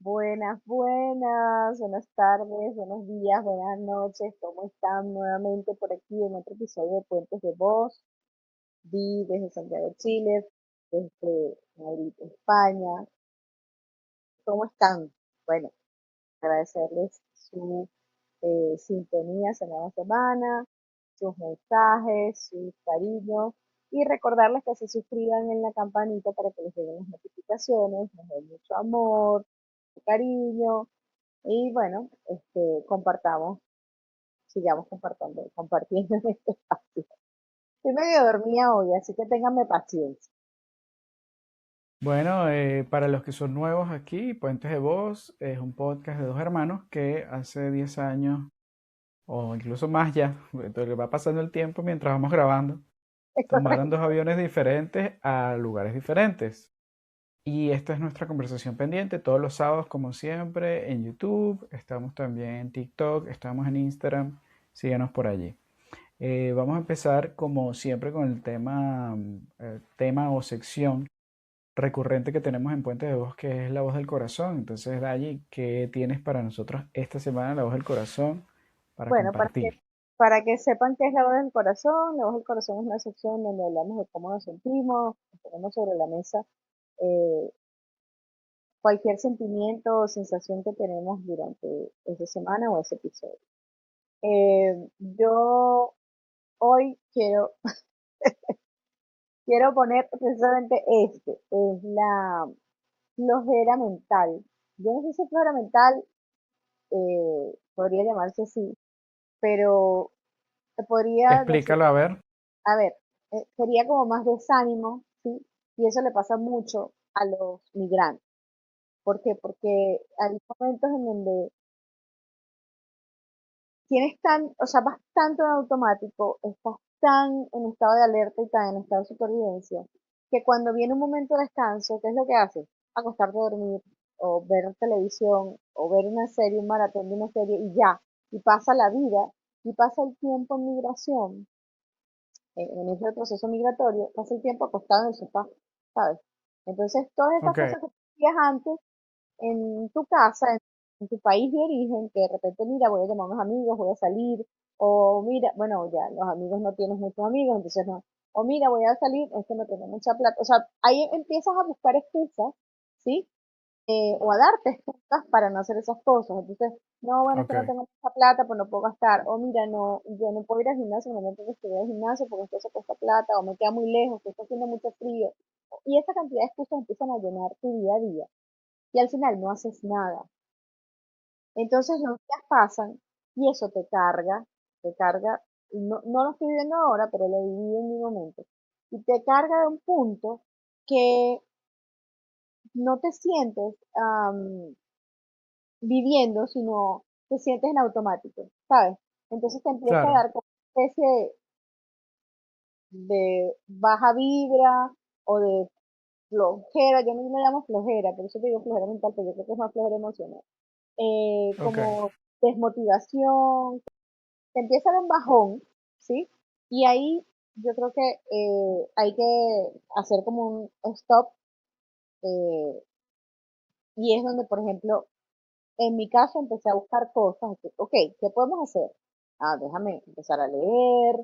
Buenas, buenas tardes, buenos días, buenas noches. ¿Cómo están nuevamente por aquí en otro episodio de Puentes de Voz? Vi desde Santiago de Chile, desde Madrid, España. ¿Cómo están? Bueno, agradecerles su sintonía semana a semana, sus mensajes, sus cariños y recordarles que se suscriban en la campanita para que les lleguen las notificaciones, nos den mucho amor, mucho cariño y bueno, compartamos, sigamos compartiendo en este espacio. Estoy medio dormida hoy, así que ténganme paciencia. Bueno, para los que son nuevos aquí, Puentes de Voz es un podcast de dos hermanos que hace 10 años o incluso más ya, entonces va pasando el tiempo mientras vamos grabando, Es tomaron dos correcto. aviones diferentes a lugares diferentes. Y esta es nuestra conversación pendiente todos los sábados, como siempre, en YouTube, estamos también en TikTok, estamos en Instagram, síganos por allí. Vamos a empezar como siempre con el tema o sección recurrente que tenemos en Puentes de Voz, que es la voz del corazón. Entonces, Dayi, ¿qué tienes para nosotros esta semana, la voz del corazón, para Bueno, compartir? para que sepan qué es la voz del corazón, la voz del corazón es una sección donde hablamos de cómo nos sentimos, ponemos sobre la mesa eh, cualquier sentimiento o sensación que tenemos durante esa semana o ese episodio. Yo hoy quiero poner precisamente es la flojera mental. Yo no sé si flojera mental podría llamarse así, pero te podría decir, Explícalo a ver. a ver, sería como más desánimo, ¿sí? Y eso le pasa mucho a los migrantes. ¿Por qué? Porque hay momentos en donde tienes o sea, vas tanto en automático, estás tan en estado de alerta y tan en estado de supervivencia, que cuando viene un momento de descanso, ¿qué es lo que haces? Acostarte a dormir, o ver televisión, o ver una serie, un maratón de una serie, y ya, y pasa la vida, y pasa el tiempo en migración, en ese proceso migratorio, pasa el tiempo acostado en el sofá, ¿sabes? Entonces, todas estas Ok, cosas que hacías antes, en tu casa, en tu país de origen, que de repente, mira, voy a llamar a unos amigos, voy a salir, o mira, bueno, ya los amigos no tienes muchos amigos, entonces no, o mira, voy a salir, es que no tengo mucha plata, o sea, ahí empiezas a buscar excusas, ¿sí? O a darte excusas para no hacer esas cosas, entonces, no, bueno, es que ok, no tengo mucha plata, pues no puedo gastar, o mira, no, yo no puedo ir al gimnasio, no me tengo que ir al gimnasio porque esto se cuesta plata, o me queda muy lejos, que está haciendo mucho frío, y esa cantidad de excusas empiezan a llenar tu día a día y al final no haces nada. Entonces los días pasan y eso te carga, no lo estoy viviendo ahora, pero lo viví en mi momento, y te carga de un punto que no te sientes viviendo, sino te sientes en automático, ¿sabes? Entonces te empieza a claro. dar como una especie de baja vibra o de flojera, yo no me llamo flojera, por eso te digo flojera mental, pero yo creo que es más flojera emocional, Ok, como desmotivación, te empieza a dar un bajón, ¿sí? Y ahí yo creo que hay que hacer como un stop, eh, y es donde, por ejemplo, en mi caso empecé a buscar cosas, ok, ¿qué podemos hacer? Ah, déjame empezar a leer,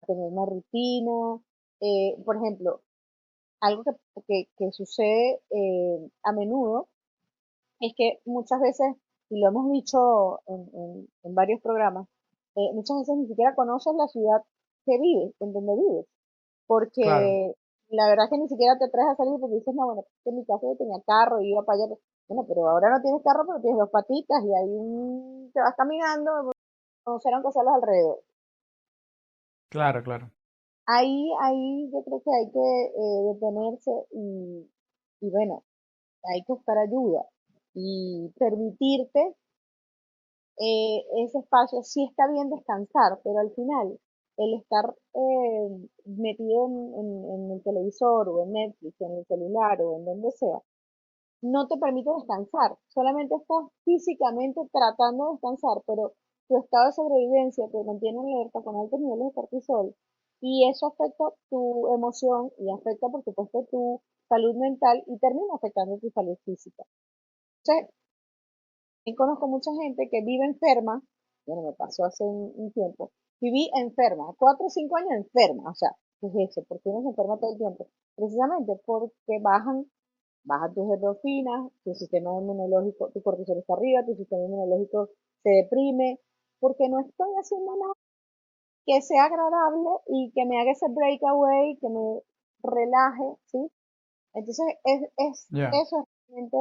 a tener una rutina, por ejemplo, algo que sucede a menudo es que muchas veces, y lo hemos dicho en varios programas, muchas veces ni siquiera conoces la ciudad que vives, en donde vives, claro, porque la verdad es que ni siquiera te atreves a salir porque dices, no, bueno, en mi caso yo tenía carro y iba para allá, bueno, pero ahora no tienes carro, pero tienes dos patitas y ahí te vas caminando, conocer aunque sea los alrededores. claro, claro. Ahí yo creo que hay que detenerse y bueno, hay que buscar ayuda y permitirte ese espacio. Sí está bien descansar, pero al final el estar metido en el televisor o en Netflix, en el celular o en donde sea, no te permite descansar. Solamente estás físicamente tratando de descansar, pero tu estado de sobrevivencia te mantiene alerta con altos niveles de cortisol y eso afecta tu emoción y afecta, por supuesto, tu salud mental y termina afectando tu salud física. conozco mucha gente que vive enferma, bueno, me pasó hace un tiempo, viví enferma, 4 o 5 años enferma, o sea, ¿qué es eso? ¿Por qué uno se enferma todo el tiempo? Precisamente porque bajan tus endorfinas, tu sistema inmunológico, tu cortisol está arriba, tu sistema inmunológico se deprime, porque no estoy haciendo nada que sea agradable y que me haga ese breakaway, que me relaje, ¿sí? Entonces, Ya. eso es realmente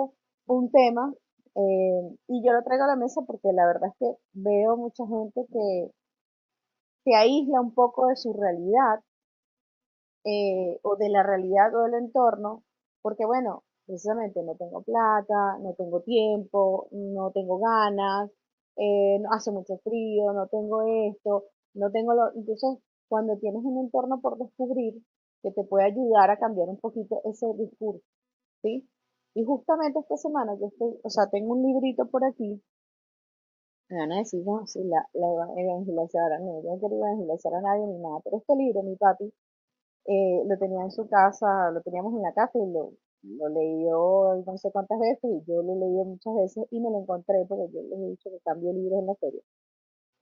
un tema, y yo lo traigo a la mesa porque la verdad es que veo mucha gente que se aísla un poco de su realidad, o de la realidad o del entorno, porque bueno, precisamente no tengo plata, no tengo tiempo, no tengo ganas, hace mucho frío, no tengo esto, no tengo lo... Entonces, cuando tienes un entorno por descubrir que te puede ayudar a cambiar un poquito ese discurso, ¿sí? Y justamente esta semana yo estoy, o sea, tengo un librito por aquí, me van a decir, no, sí, la evangelizadora, no, yo no quiero evangelizar a nadie ni nada, pero este libro, mi papi, lo tenía en su casa, lo teníamos en la casa y lo leyó no sé cuántas veces y yo lo he leído muchas veces y me lo encontré, porque yo les he dicho que cambio libros en la feria,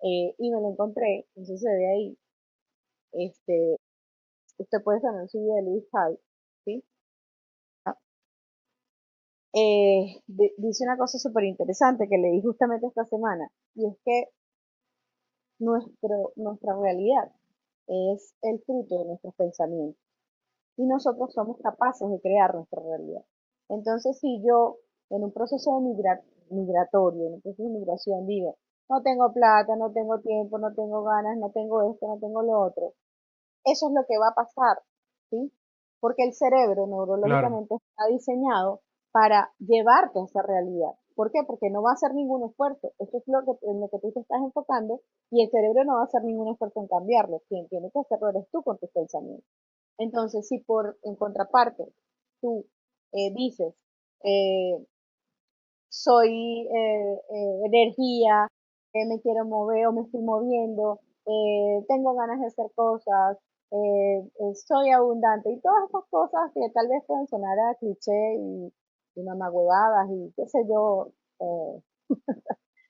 y me lo encontré, entonces se ve ahí, este, usted puede saber su vida de Luis Hay, ¿sí? Dice una cosa súper interesante que leí justamente esta semana, y es que nuestra realidad es el fruto de nuestros pensamientos y nosotros somos capaces de crear nuestra realidad. Entonces, si yo en un proceso migratorio, en un proceso de migración, digo, no tengo plata, no tengo tiempo, no tengo ganas, no tengo esto, no tengo lo otro, eso es lo que va a pasar, ¿sí? Porque el cerebro Claro, neurológicamente está diseñado para llevarte a esa realidad. ¿Por qué? Porque no va a hacer ningún esfuerzo. Eso es en lo que tú te estás enfocando y el cerebro no va a hacer ningún esfuerzo en cambiarlo. Quien tiene que hacerlo eres tú con tus pensamientos. Entonces, si en contraparte tú dices, eh, soy energía, me quiero mover o me estoy moviendo, tengo ganas de hacer cosas, soy abundante y todas esas cosas que tal vez pueden sonar a cliché y mamagüevadas y qué sé yo, eh,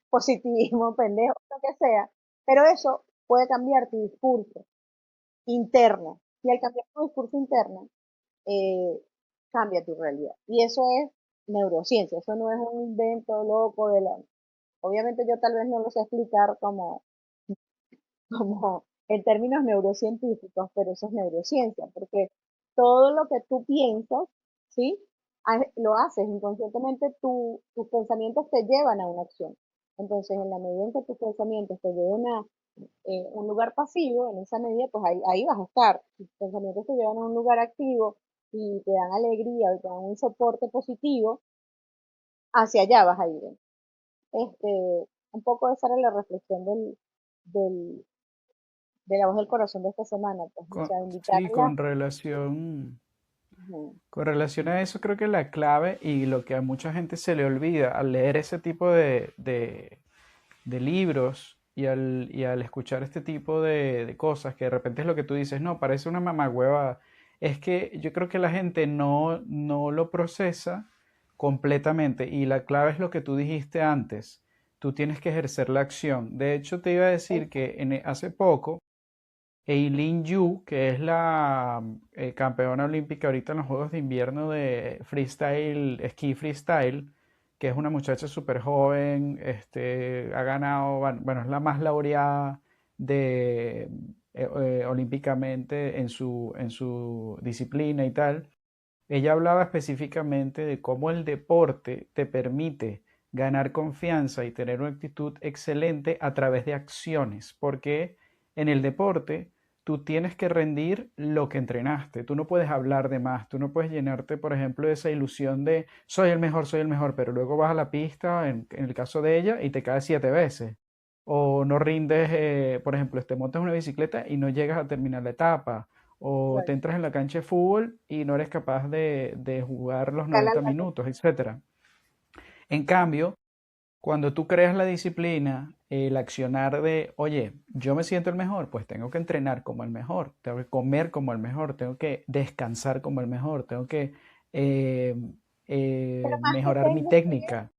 positivismo, pendejo, lo que sea, pero eso puede cambiar tu discurso interno. Y al cambiar tu discurso interno, eh, cambia tu realidad. Y eso es neurociencia, eso no es un invento loco de la... Obviamente yo tal vez no lo sé explicar como en términos neurocientíficos, pero eso es neurociencia, porque todo lo que tú piensas, ¿sí? Lo haces inconscientemente, tus pensamientos te llevan a una acción. Entonces, en la medida en que tus pensamientos te lleven a un lugar pasivo, en esa medida, pues ahí vas a estar. Si tus pensamientos te llevan a un lugar activo y te dan alegría y te dan un soporte positivo, hacia allá vas a ir. Un poco esa era la reflexión del, de la voz del corazón de esta semana, pues, o sea, sí, invitarla. Ujú, con relación a eso creo que la clave y lo que a mucha gente se le olvida al leer ese tipo de libros y al escuchar este tipo de cosas, que de repente es lo que tú dices, no, parece una mamagüeva, es que yo creo que la gente no lo procesa completamente y la clave es lo que tú dijiste antes, tú tienes que ejercer la acción. De hecho, te iba a decir que hace poco, Eileen Yu, que es la campeona olímpica ahorita en los Juegos de Invierno de freestyle, esquí freestyle, que es una muchacha súper joven, ha ganado, bueno, es la más laureada de, olímpicamente en su disciplina y tal. Ella hablaba específicamente de cómo el deporte te permite ganar confianza y tener una actitud excelente a través de acciones, porque en el deporte tú tienes que rendir lo que entrenaste, tú no puedes hablar de más, tú no puedes llenarte, por ejemplo, de esa ilusión de soy el mejor, pero luego vas a la pista, en el caso de ella, y te caes 7 veces. O no rindes, por ejemplo, te montas una bicicleta y no llegas a terminar la etapa o te exacto. entras en la cancha de fútbol y no eres capaz de jugar los Cala 90 la- minutos, etcétera. En cambio, cuando tú creas la disciplina, el accionar de, oye, yo me siento el mejor, pues tengo que entrenar como el mejor, tengo que comer como el mejor, tengo que descansar como el mejor, tengo que eh, Pero más que mejorar mi tengo que, técnica.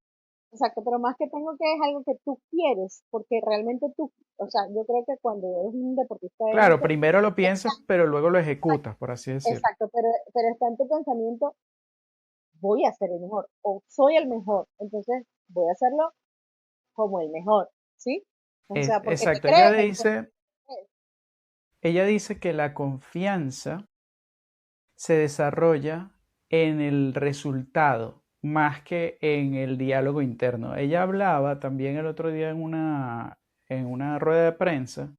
exacto, pero más que tengo que es algo que tú quieres, porque realmente tú, o sea, yo creo que cuando eres un deportista de Claro, élite, primero lo está, piensas, pero luego lo exacto, ejecutas, por así decirlo. exacto, pero está en tu pensamiento, voy a ser el mejor, o soy el mejor, entonces voy a hacerlo como el mejor, ¿sí? O sea, porque te Exacto, crees el cuerpo. ella dice que la confianza se desarrolla en el resultado más que en el diálogo interno. Ella hablaba también el otro día en una rueda de prensa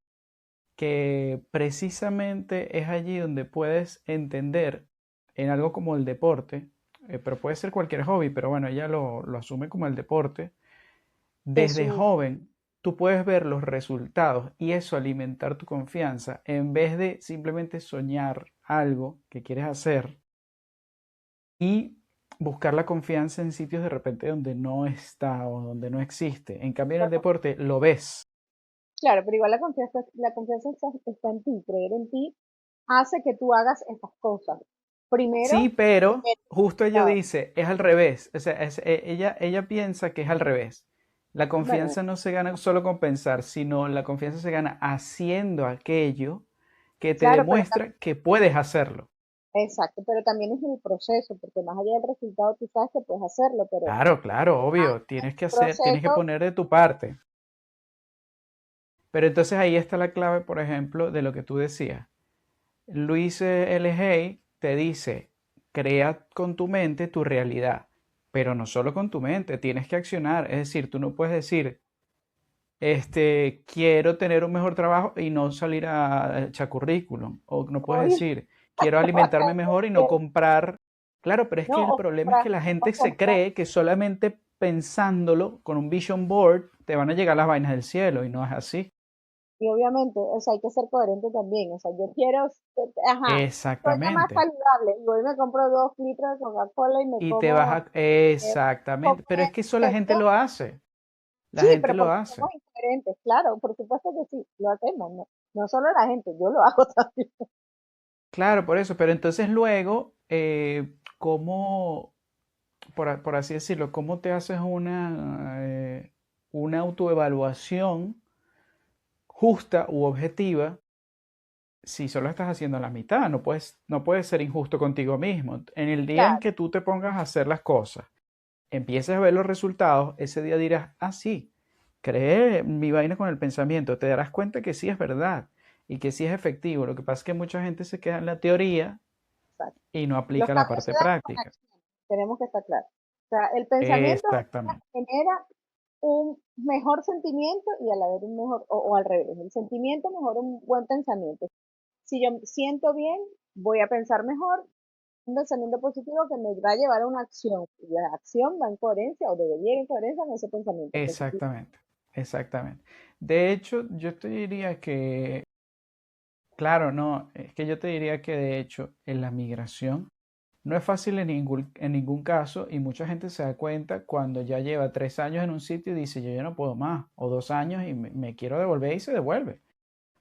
que precisamente es allí donde puedes entender en algo como el deporte, pero puede ser cualquier hobby, pero bueno, ella lo asume como el deporte. De Desde su, joven, tú puedes ver los resultados y eso alimentar tu confianza en vez de simplemente soñar algo que quieres hacer y buscar la confianza en sitios de repente donde no está o donde no existe. En cambio, en el deporte lo ves. claro, pero igual la confianza está en ti, creer en ti hace que tú hagas esas cosas. Sí, Primero, pero el justo ella resultado. dice, es al revés. O sea, ella piensa que es al revés. La Bueno, confianza no se gana solo con pensar, sino la confianza se gana haciendo aquello que te claro, pero demuestra que puedes hacerlo. exacto, pero también es el proceso, porque más allá del resultado tú sabes que puedes hacerlo, pero Claro, claro, obvio. el Tienes que proceso, poner de tu parte. Pero entonces ahí está la clave, por ejemplo, de lo que tú decías. Luis L. Hay te dice, crea con tu mente tu realidad, pero no solo con tu mente, tienes que accionar. Es decir, tú no puedes decir, quiero tener un mejor trabajo y no salir a echar currículum. O no puedes hoy decir, quiero trabajar alimentarme en mejor y no el comprar. Claro, pero es no, que el problema es que la o gente se comprar, cree que solamente pensándolo con un vision board te van a llegar las vainas del cielo y no es así. y obviamente, o sea, hay que ser coherente también, o sea, yo quiero, ajá, soy la más Exactamente. saludable, y voy y me compro 2 litros de Coca-Cola y me Y te vas como a... Exactamente. Pero es que eso la gente esto. lo hace. La Sí, gente pero lo porque hace. somos incoherentes, claro, por supuesto que sí, lo hacemos, no, no solo la gente, yo lo hago también. Claro, por eso. Pero entonces luego, ¿cómo, por así decirlo, cómo te haces una autoevaluación justa u objetiva si solo estás haciendo la mitad? No puedes ser injusto contigo mismo. En el día en Claro, que tú te pongas a hacer las cosas, empieces a ver los resultados, ese día dirás, ah, sí, creé mi vaina con el pensamiento. Te darás cuenta que sí es verdad y que sí es efectivo. Lo que pasa es que mucha gente se queda en la teoría exacto. y no Los aplica la cambios se parte dan con práctica. acción, tenemos que estar claros. O sea, el pensamiento Exactamente. genera un mejor sentimiento y a la vez un mejor, o al revés, el sentimiento mejora un buen pensamiento. Si yo siento bien, voy a pensar mejor, un pensamiento positivo que me va a llevar a una acción, y la acción va en coherencia o debería ir en coherencia con ese pensamiento positivo. Exactamente. Exactamente. De hecho, yo te diría que, claro, no, es que yo te diría que de hecho en la migración no es fácil en ningún caso y mucha gente se da cuenta cuando ya lleva 3 años en un sitio y dice yo ya no puedo más, o 2 años y me quiero devolver y se devuelve.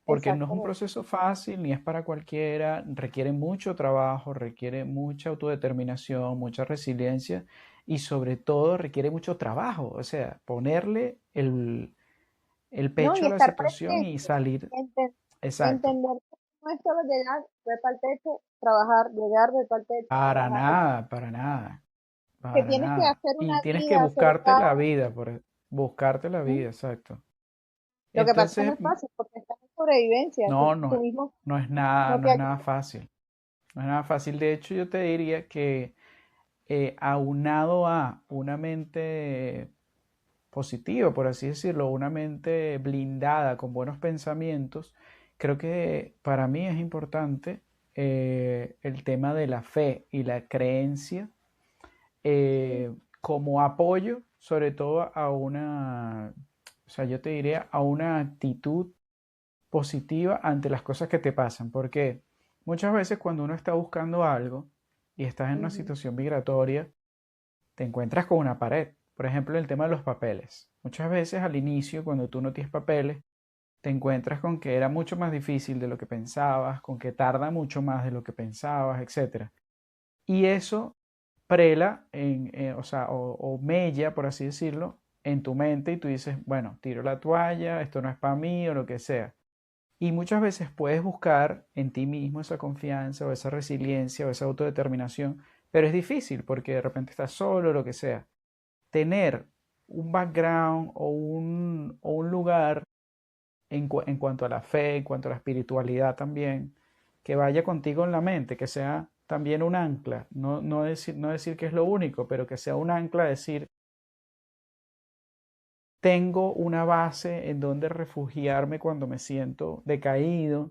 Porque no es un Exactamente. proceso fácil ni es para cualquiera, requiere mucho trabajo, requiere mucha autodeterminación, mucha resiliencia y sobre todo requiere mucho trabajo, o sea, ponerle el ¿No? pecho Y a la estar situación y presente, salir. Exacto. entender que no es solo llegar, ver para el techo, trabajar, llegar, ver para el techo, Para trabajar, nada, para nada, que para tienes que nada. hacer Y una tienes que vida buscarte acertada. la vida, buscarte la ¿Mm? vida, exacto. Lo que pasa es que no Entonces, es fácil porque estás en sobrevivencia, no, tú mismo no no te es nada ayudas. fácil. No es nada fácil. De hecho, yo te diría que aunado a una mente positiva, por así decirlo, una mente blindada con buenos pensamientos, creo que para mí es importante el tema de la fe y la creencia como apoyo, sobre todo a o sea, yo te diría, a una actitud positiva ante las cosas que te pasan, porque muchas veces cuando uno está buscando algo y estás en una Ujú. situación migratoria, te encuentras con una pared. Por ejemplo, el tema de los papeles. Muchas veces al inicio, cuando tú no tienes papeles, te encuentras con que era mucho más difícil de lo que pensabas, con que tarda mucho más de lo que pensabas, etcétera. Y eso prela, o sea, o mella, por así decirlo, en tu mente y tú dices, bueno, tiro la toalla, esto no es para mí o lo que sea. Y muchas veces puedes buscar en ti mismo esa confianza o esa resiliencia o esa autodeterminación, pero es difícil porque de repente estás solo o lo que sea. Tener un background o un lugar en cuanto a la fe, en cuanto a la espiritualidad también, que vaya contigo en la mente, que sea también un ancla, no decir que es lo único, pero que sea un ancla, decir, tengo una base en donde refugiarme cuando me siento decaído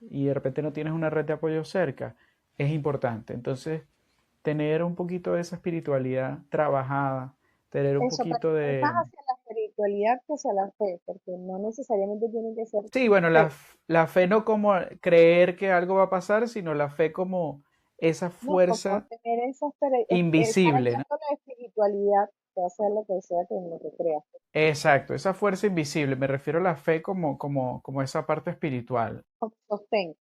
y de repente no tienes una red de apoyo cerca, es importante. Entonces, tener un poquito de esa espiritualidad trabajada, tener un Eso, pero poquito es más de... hacia la espiritualidad que hacia la fe, porque no necesariamente tiene que ser Sí, bueno, fe. la fe no como creer que algo va a pasar, sino la fe como esa No, como fuerza tener esa, estar invisible, ¿no? abierto a la espiritualidad, que hacer lo que sea que en lo que creas. Exacto, esa fuerza invisible. Me refiero a la fe como esa parte espiritual. Como sostén.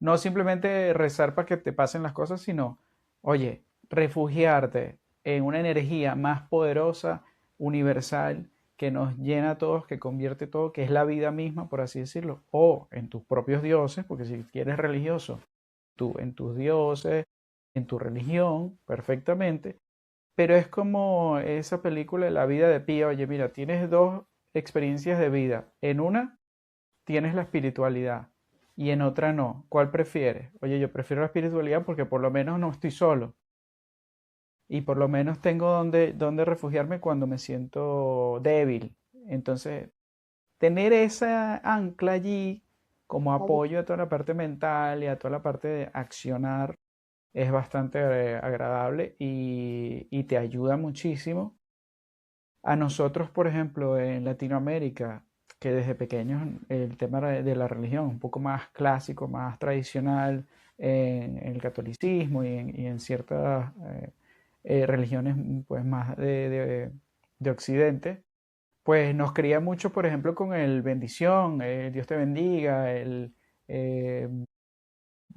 No simplemente rezar para que te pasen las cosas, sino, oye, refugiarte en una energía más poderosa, universal, que nos llena a todos, que convierte todo, que es la vida misma, por así decirlo, o en tus propios dioses, porque si eres religioso, tú en tus dioses, en tu religión, perfectamente, pero es como esa película de la vida de Pía, oye, mira, tienes dos experiencias de vida, en una tienes la espiritualidad y en otra no. ¿Cuál prefieres? Oye, yo prefiero la espiritualidad porque por lo menos no estoy solo y por lo menos tengo donde refugiarme cuando me siento débil. Entonces, tener esa ancla allí como apoyo a toda la parte mental y a toda la parte de accionar es bastante agradable y te ayuda muchísimo. A nosotros, por ejemplo, en Latinoamérica, que desde pequeños el tema de la religión un poco más clásico, más tradicional en el catolicismo y en ciertas religiones pues más de Occidente, pues nos cría mucho, por ejemplo, con el bendición, Dios te bendiga,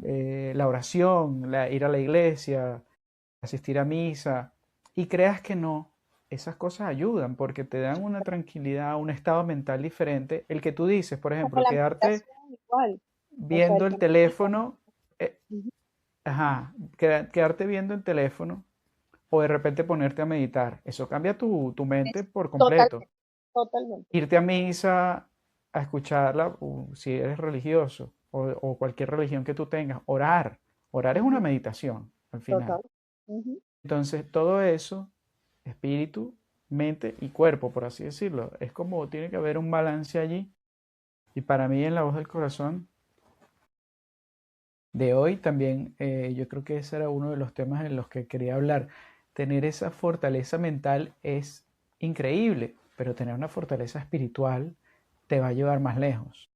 eh, la oración, ir a la iglesia, asistir a misa, y creas que no, esas cosas ayudan porque te dan una tranquilidad, un estado mental diferente. El que tú dices, por Como ejemplo, la quedarte meditación igual. O sea, viendo el el que medita. teléfono, eh, Ujú. ajá, quedarte viendo el teléfono o de repente ponerte a meditar, eso cambia tu mente Es por completo. totalmente, totalmente. Irte a misa, a escucharla, si eres religioso o cualquier religión que tú tengas, orar. Orar es una Ujú. meditación al final. Total. Ujú. Entonces, todo eso, espíritu, mente y cuerpo, por así decirlo, es como tiene que haber un balance allí. Y para mí, en la voz del corazón de hoy, también yo creo que ese era uno de los temas en los que quería hablar. Tener esa fortaleza mental es increíble, pero tener una fortaleza espiritual te va a llevar más lejos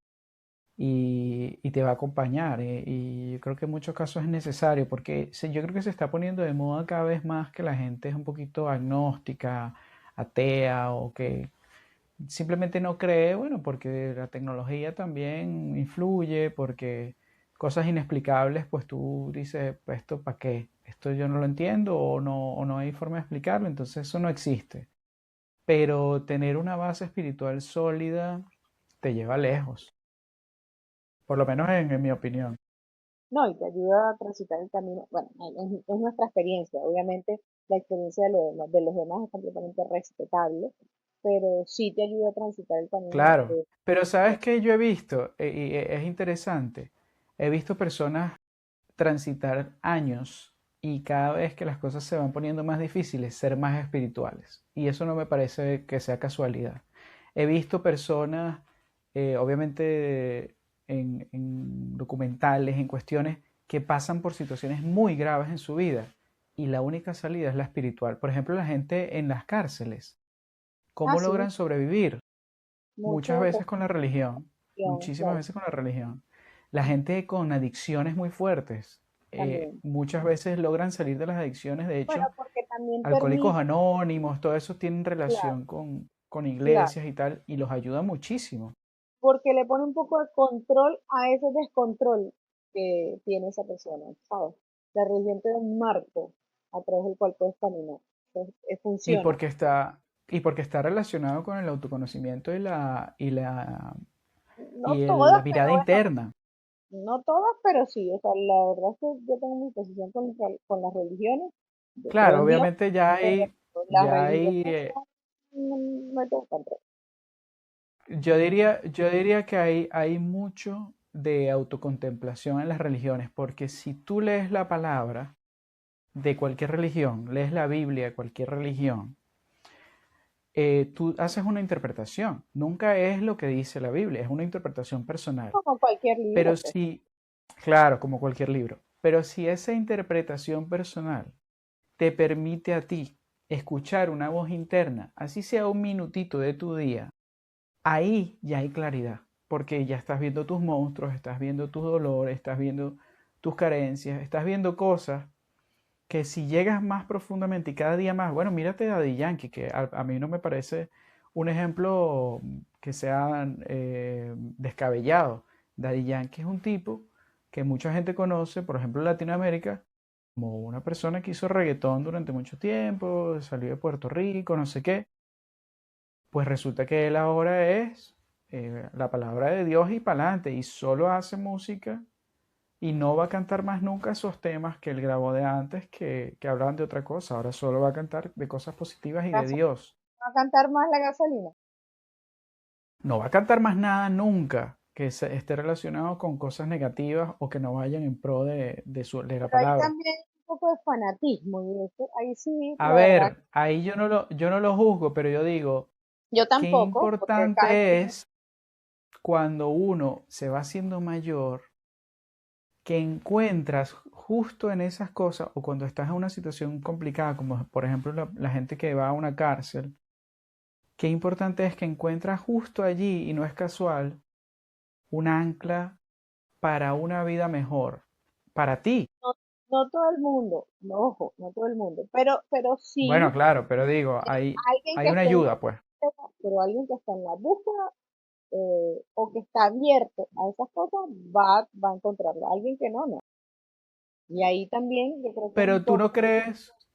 y te va a acompañar. Y yo creo que en muchos casos es necesario porque yo creo que se está poniendo de moda cada vez más que la gente es un poquito agnóstica, atea o que simplemente no cree, bueno, porque la tecnología también influye, porque cosas inexplicables, pues tú dices, pues esto para qué, esto yo no lo entiendo o no hay forma de explicarlo, entonces eso no existe. Pero tener una base espiritual sólida te lleva lejos, por lo menos en mi opinión. No, y te ayuda a transitar el camino. Bueno, es nuestra experiencia. Obviamente, la experiencia de los demás es completamente respetable, pero sí te ayuda a transitar el camino Claro, pero sabes que yo he visto, y es interesante, he visto personas transitar años y cada vez que las cosas se van poniendo más difíciles, ser más espirituales. Y eso no me parece que sea casualidad. He visto personas, obviamente en documentales, en cuestiones, que pasan por situaciones muy graves en su vida y la única salida es la espiritual. Por ejemplo, la gente en las cárceles, ah, ¿cómo sí, logran sobrevivir? Muchas mucho veces con la religión, muchísimas claro, veces con la religión. La gente con adicciones muy fuertes, también. muchas veces logran salir de las adicciones. De Bueno, hecho, porque también Alcohólicos permite, Anónimos, todo eso tienen claro, relación con claro, iglesias y tal, y los ayuda muchísimo. porque le pone un poco de control a ese descontrol que tiene esa persona, ¿sabes? La religión te da un marco, a través del cual puedes caminar. Entonces, Y funciona. porque está, y porque está relacionado con el autoconocimiento No la todas, pero mirada bueno, interna. no todas, pero sí. O sea, la verdad es que yo tengo mi posición con las religiones. Yo creo Claro, en Dios, obviamente pero las ya religiones hay, no me tocan. yo diría que hay mucho de autocontemplación en las religiones, porque si tú lees la palabra de cualquier religión, lees la Biblia de cualquier religión, tú haces una interpretación. Nunca es lo que dice la Biblia, es una interpretación personal. Como cualquier Pero libro, pues. si, claro, como cualquier libro, pero si esa interpretación personal te permite a ti escuchar una voz interna, así sea un minutito de tu día, ahí ya hay claridad, porque ya estás viendo tus monstruos, estás viendo tus dolores, estás viendo tus carencias, estás viendo cosas que si llegas más profundamente y cada día más, bueno, mírate a Daddy Yankee, que a mí no me parece un ejemplo que sea descabellado. Daddy Yankee es un tipo que mucha gente conoce, por ejemplo en Latinoamérica, como una persona que hizo reggaetón durante mucho tiempo, salió de Puerto Rico, no sé qué. Pues resulta que él ahora es la palabra de Dios y pa'lante, y solo hace música y no va a cantar más nunca esos temas que él grabó de antes que hablaban de otra cosa. Ahora solo va a cantar de cosas positivas y de Gaso- Dios. Va a cantar más la gasolina. No va a cantar más nada nunca que esté relacionado con cosas negativas o que no vayan en pro de la Pero hay palabra. también un poco de fanatismo y eso, ahí sí, A la verdad, ver, ahí yo no lo juzgo, pero yo digo, yo qué tampoco, porque cada importante quien, es cuando uno se va haciendo mayor que encuentras justo en esas cosas o cuando estás en una situación complicada, como por ejemplo la gente que va a una cárcel, qué importante es que encuentras justo allí, y no es casual, un ancla para una vida mejor, para ti. no, no todo el mundo, no, ojo, no todo el mundo, pero Bueno, sí, claro, pero digo, alguien que hay una esté en la ayuda, pues. búsqueda, pero alguien que está en la búsqueda o que está abierto a esas cosas, va a encontrarla. Alguien que no, no. Y ahí también yo creo que es un Pero poco,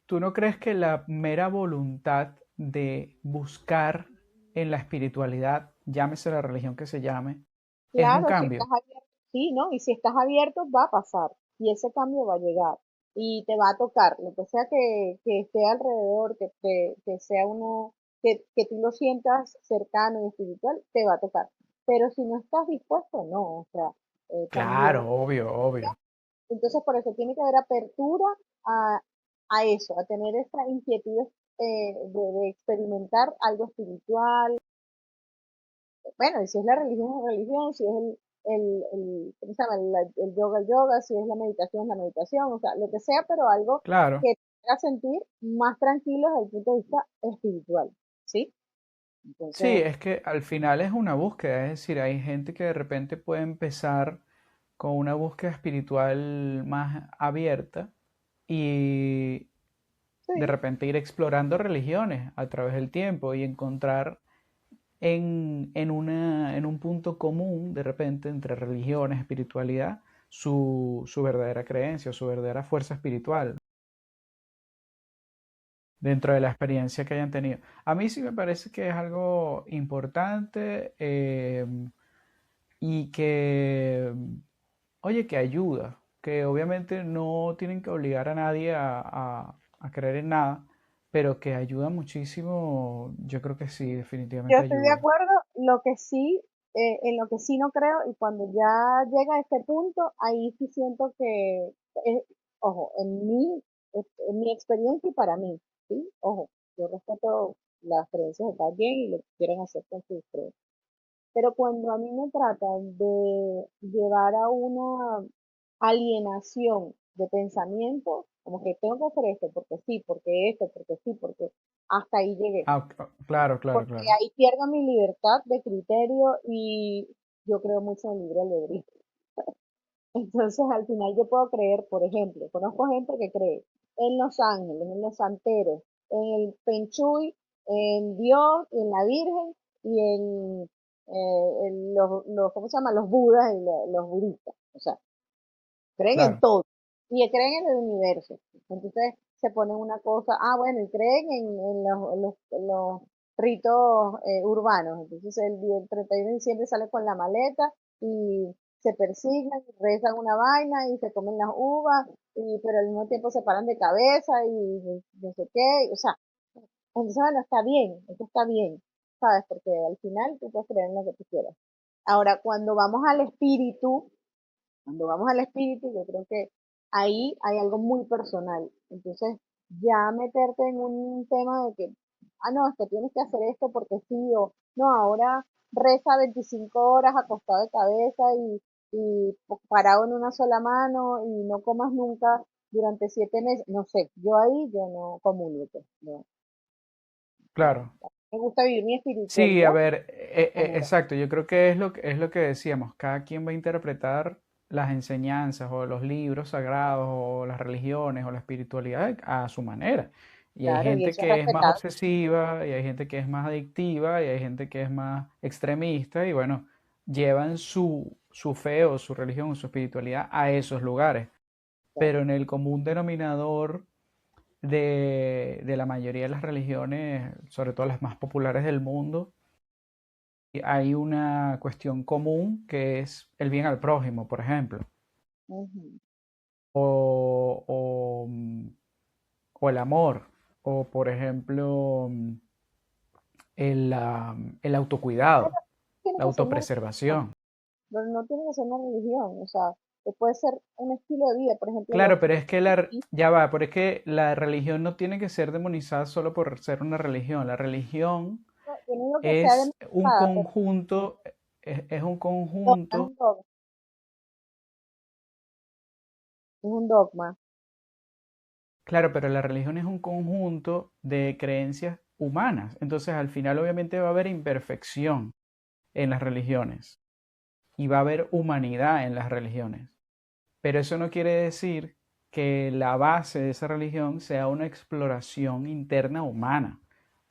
tú no crees que la mera voluntad de buscar en la espiritualidad, llámese la religión que se llame, es un claro, si estás cambio. abierto, sí, ¿no? Y si estás abierto, va a pasar. Y ese cambio va a llegar. Y te va a tocar, lo que sea que esté alrededor, que sea uno, que tú lo sientas cercano y espiritual, te va a tocar. Pero si no estás dispuesto, no. O sea, también. Claro, obvio, obvio. Entonces, por eso tiene que haber apertura a, a eso, a tener esa inquietud de experimentar algo espiritual. Bueno, y si es la religión, es la religión, si es ¿cómo se llama? El yoga, si es la meditación, o sea, lo que sea, pero algo Claro. que te haga sentir más tranquilo desde el punto de vista espiritual, ¿sí? Sí, Entonces, es que al final es una búsqueda, es decir, hay gente que de repente puede empezar con una búsqueda espiritual más abierta y de sí, repente ir explorando religiones a través del tiempo y encontrar en un punto común de repente entre religiones, espiritualidad, su verdadera creencia, su verdadera fuerza espiritual dentro de la experiencia que hayan tenido. A mí sí me parece que es algo importante y que, oye, que ayuda, que obviamente no tienen que obligar a nadie a creer en nada, pero que ayuda muchísimo, yo creo que sí, yo definitivamente estoy de ayuda. acuerdo, lo que sí, en lo que sí no creo, y cuando ya llega a este punto, ahí sí siento que, ojo, en mi experiencia y para mí, ¿sí? Ojo, yo respeto las creencias de cada quien y lo que quieran hacer con sus creencias. Pero cuando a mí me tratan de llevar a una alienación de pensamiento, como que tengo que hacer esto, porque sí, porque esto, porque sí, porque hasta ahí llegué, Ah, claro, claro, porque claro. ahí pierdo mi libertad de criterio y yo creo mucho en el libre albedrío. Entonces, al final yo puedo creer, por ejemplo, conozco gente que cree en los ángeles, en los santeros, en el Feng Shui, en Dios, en la Virgen y en ¿cómo se llama? Los budas y los budistas. O sea, creen en Claro. todo y creen en el universo. Entonces, se ponen una cosa, bueno, y creen en los ritos urbanos. Entonces el día el 31 de diciembre sale con la maleta y se persignan, rezan una vaina y se comen las uvas, pero al mismo tiempo se paran de cabeza y no sé qué, o sea, entonces bueno, está bien, eso está bien, ¿sabes? Porque al final tú puedes creer en lo que tú quieras. Ahora, cuando vamos al espíritu, yo creo que ahí hay algo muy personal. Entonces, ya meterte en un tema de que, no, es que tienes que hacer esto porque sí, o no, ahora reza 25 horas acostado de cabeza y parado en una sola mano y no comas nunca durante 7 meses. No sé, yo no comulgo, pues, no, no. Claro. Me gusta vivir mi Sí, a espiritualidad ver, a mi manera. exacto, yo creo que es lo que decíamos, cada quien va a interpretar las enseñanzas o los libros sagrados o las religiones o la espiritualidad a su manera. Y hay Claro, y gente eso es que es más respetable. obsesiva y hay gente que es más adictiva y hay gente que es más extremista y bueno, llevan su fe o su religión o su espiritualidad a esos lugares. Pero en el común denominador de la mayoría de las religiones, sobre todo las más populares del mundo, hay una cuestión común que es el bien al prójimo, por ejemplo, Ujú. o, o, mm, o el amor, o por ejemplo el autocuidado, Tiene la que ser una religión, autopreservación. pero no tiene que ser una religión, o sea, puede ser un estilo de vida, por ejemplo, Claro, los pero es que hippies, ya va, pero es que la religión no tiene que ser demonizada solo por ser una religión. La religión ¿no? Yo no digo que sea es un demonizada, pero conjunto, es un es conjunto. un dogma, es un dogma. Claro, pero la religión es un conjunto de creencias humanas. Entonces, al final, obviamente, va a haber imperfección en las religiones y va a haber humanidad en las religiones. Pero eso no quiere decir que la base de esa religión sea una exploración interna humana,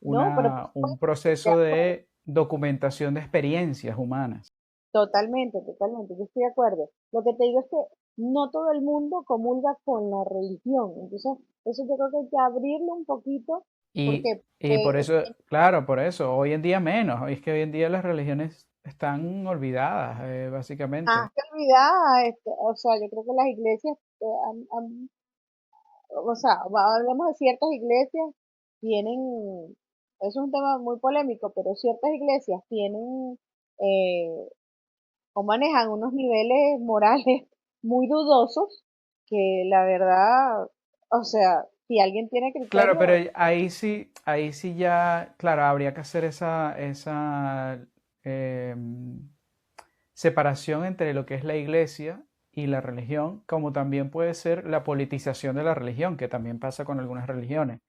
No, pero por un supuesto, de proceso acuerdo, de documentación de experiencias humanas. totalmente, totalmente, yo estoy de acuerdo. Lo que te digo es que no todo el mundo comulga con la religión, entonces eso yo creo que hay que abrirlo un poquito, porque Y por eso, claro, por eso, hoy en día menos. Es que hoy en día las religiones están olvidadas, básicamente. más que olvidada, o sea, yo creo que las iglesias o sea, hablamos de ciertas iglesias, tienen, eso es un tema muy polémico, pero ciertas iglesias tienen eh, o manejan unos niveles morales muy dudosos que la verdad, o sea, si alguien tiene Claro, pero criterio, ahí sí ya, claro, habría que hacer esa separación entre lo que es la iglesia y la religión, como también puede ser la politización de la religión, que también pasa con algunas religiones,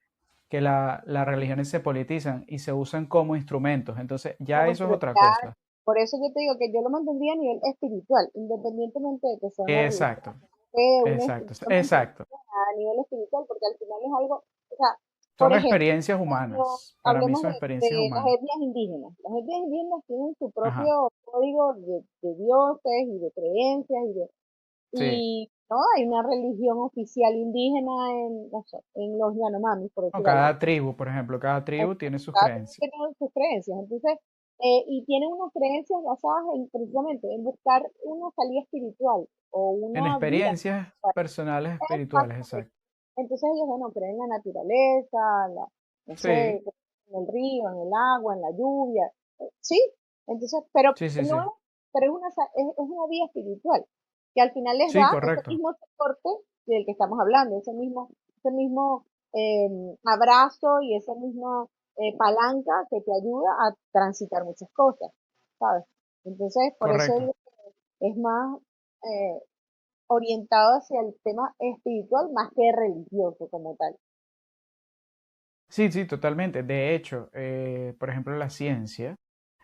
que las religiones se politizan y se usan como instrumentos. Entonces, ya como eso es otra instrumental, cosa. por eso yo te digo que yo lo mantendría a nivel espiritual, independientemente de que sea una religión, Exacto, una exacto, institución, exacto. a nivel espiritual, porque al final es algo, o sea, por Son ejemplo, experiencias cuando humanas. Para mí hablemos son de experiencias las humanas. etnias indígenas. Las etnias indígenas tienen su Ajá. propio código de dioses y de creencias Sí. y no hay una religión oficial indígena en, no sé, en los Yanomamis, por O decir algo. cada tribu, por ejemplo, cada tribu tiene sus Cada uno creencias. tiene sus creencias. Entonces, y tienen unas creencias basadas en, precisamente, en buscar una salida espiritual o En una vía. experiencias personales espirituales, Exactamente. exacto. Entonces ellos, bueno, creen en la naturaleza, no sé, Sí, en el río, en el agua, en la lluvia. Sí, entonces, pero sí, sí, no sí. es, pero es una vía espiritual que al final les Sí, da ese correcto. mismo soporte del que estamos hablando, ese mismo abrazo y esa misma palanca que te ayuda a transitar muchas cosas, ¿sabes? Entonces, por eso Correcto. digo que es más eh, orientado hacia el tema espiritual más que religioso como tal. Sí, sí, totalmente. De hecho, por ejemplo, la ciencia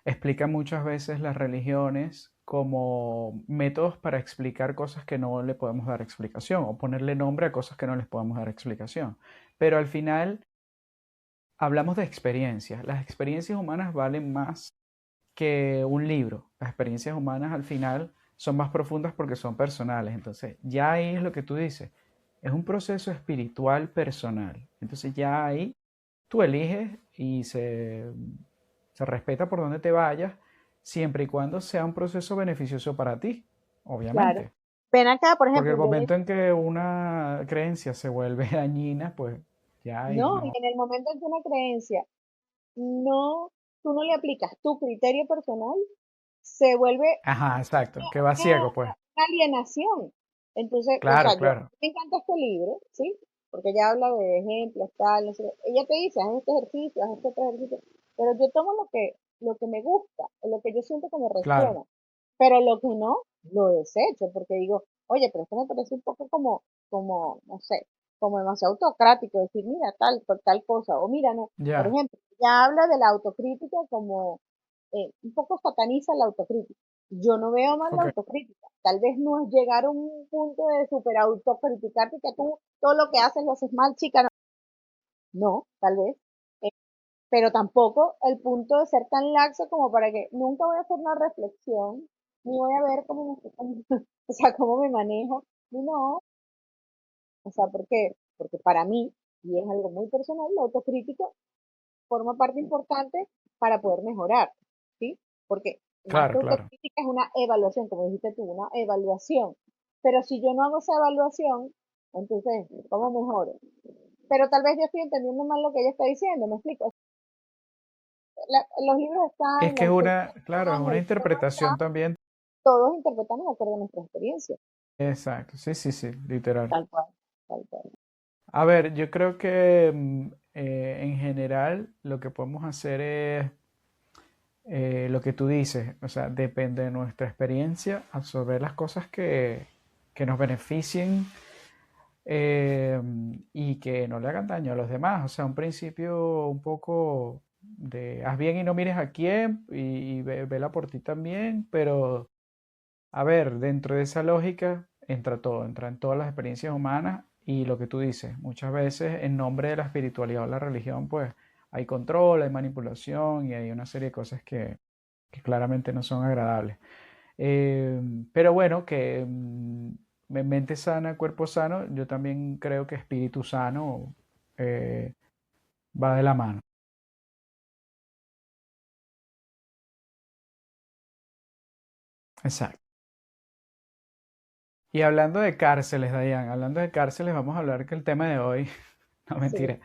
explica muchas veces las religiones como métodos para explicar cosas que no le podemos dar explicación o ponerle nombre a cosas que no les podemos dar explicación. Pero al final hablamos de experiencias. Las experiencias humanas valen más que un libro. Las experiencias humanas al final son más profundas porque son personales. Entonces, ya ahí es lo que tú dices. es un proceso espiritual personal. Entonces ya ahí tú eliges y se respeta por donde te vayas, siempre y cuando sea un proceso beneficioso para ti, Claro. obviamente. Ven acá, por Porque ejemplo, el momento en que una creencia se vuelve dañina, pues ya ahí no, y no. en el momento en que una creencia no, tú no le aplicas tu criterio personal, se vuelve Ajá, exacto, que va una, ciego, pues. una alienación. Entonces, o sea, Claro, claro. me encanta este libro, ¿sí? Porque ella habla de ejemplos, tal, no sé qué. Ella te dice, haz este ejercicio, haz este otro ejercicio, pero yo tomo lo que me gusta, lo que yo siento que me Claro, resuena, pero lo que no, lo desecho, porque digo, oye, pero esto me parece un poco no sé, como demasiado autocrático, decir, mira, tal cosa, o mira, no, por ya, ejemplo, ya habla de la autocrítica como, un poco sataniza la autocrítica. Yo no veo mal la ok, autocrítica. Tal vez no es llegar a un punto de super autocriticarte que tú todo lo que haces lo haces mal, chica. No, no, tal vez. Eh, pero tampoco el punto de ser tan laxo como para que nunca voy a hacer una reflexión, ni voy a ver o sea, cómo me manejo. No, o sea, ¿por qué? Porque para mí, y es algo muy personal, la autocrítica forma parte importante para poder mejorar, ¿sí? Porque más que claro, claro. autocrítica es una evaluación, como dijiste tú, una evaluación. Pero si yo no hago esa evaluación, entonces, ¿cómo mejoro? Pero tal vez yo estoy entendiendo mal lo que ella está diciendo, ¿me explico? Los libros Es están, que es los textos una, claro, es están, una el tema interpretación está, también. todos interpretamos de acuerdo a nuestra experiencia, Exacto, sí, sí, sí, literal. tal cual, tal cual. A ver, yo creo que en general lo que podemos hacer es lo que tú dices, o sea, depende de nuestra experiencia, absorber las cosas que nos beneficien eh, y que no le hagan daño a los demás. O sea, un principio un poco de haz bien y no mires a quién y vela por ti también, pero a ver, dentro de esa lógica entra todo, entra en todas las experiencias humanas y lo que tú dices, muchas veces en nombre de la espiritualidad o la religión, pues hay control, hay manipulación y hay una serie de cosas que claramente no son agradables. Eh, pero bueno, que mente sana, cuerpo sano, yo también creo que espíritu sano eh, va de la mano. Exacto. Y hablando de cárceles, Dayan, hablando de cárceles, vamos a hablar que el tema de hoy, no Sí. mentira,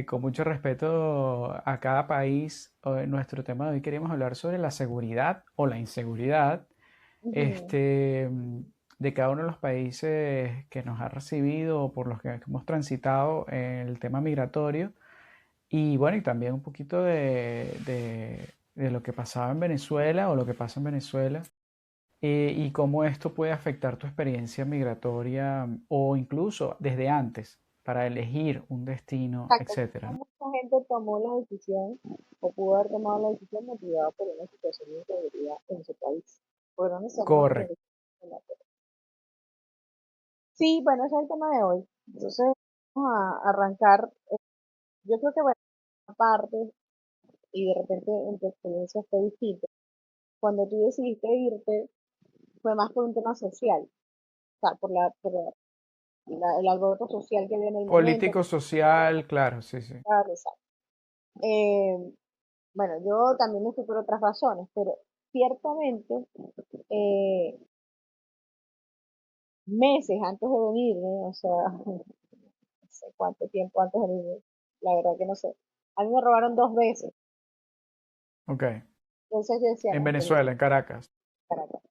con mucho respeto a cada país, nuestro tema de hoy queríamos hablar sobre la seguridad o la inseguridad Ujú. este, de cada uno de los países que nos ha recibido o por los que hemos transitado en el tema migratorio. Y bueno, y también un poquito de lo que pasaba en Venezuela o lo que pasa en Venezuela y cómo esto puede afectar tu experiencia migratoria o incluso desde antes para elegir un destino, Exacto, etcétera, como ¿no? mucha gente tomó la decisión o pudo haber tomado la decisión motivada por una situación de inseguridad en su país, porque no necesariamente tiene Correcto. que ser en otro. Sí, bueno, ese es el tema de hoy. Entonces, vamos a arrancar. Yo creo que, bueno, aparte, y de repente en tu experiencia fue distinto, cuando tú decidiste irte, fue más por un tema social, o sea, el alboroto social que había en el momento. Político, social, claro, sí, sí. Claro, exacto. Eh, bueno, yo también me fui por otras razones, pero ciertamente eh, meses antes de venirme, o sea, no sé cuánto tiempo antes de venirme, la verdad que no sé, a mí me robaron 2 veces. Ok. Entonces yo decía, En no, esto no es Venezuela, en Caracas. Caracas.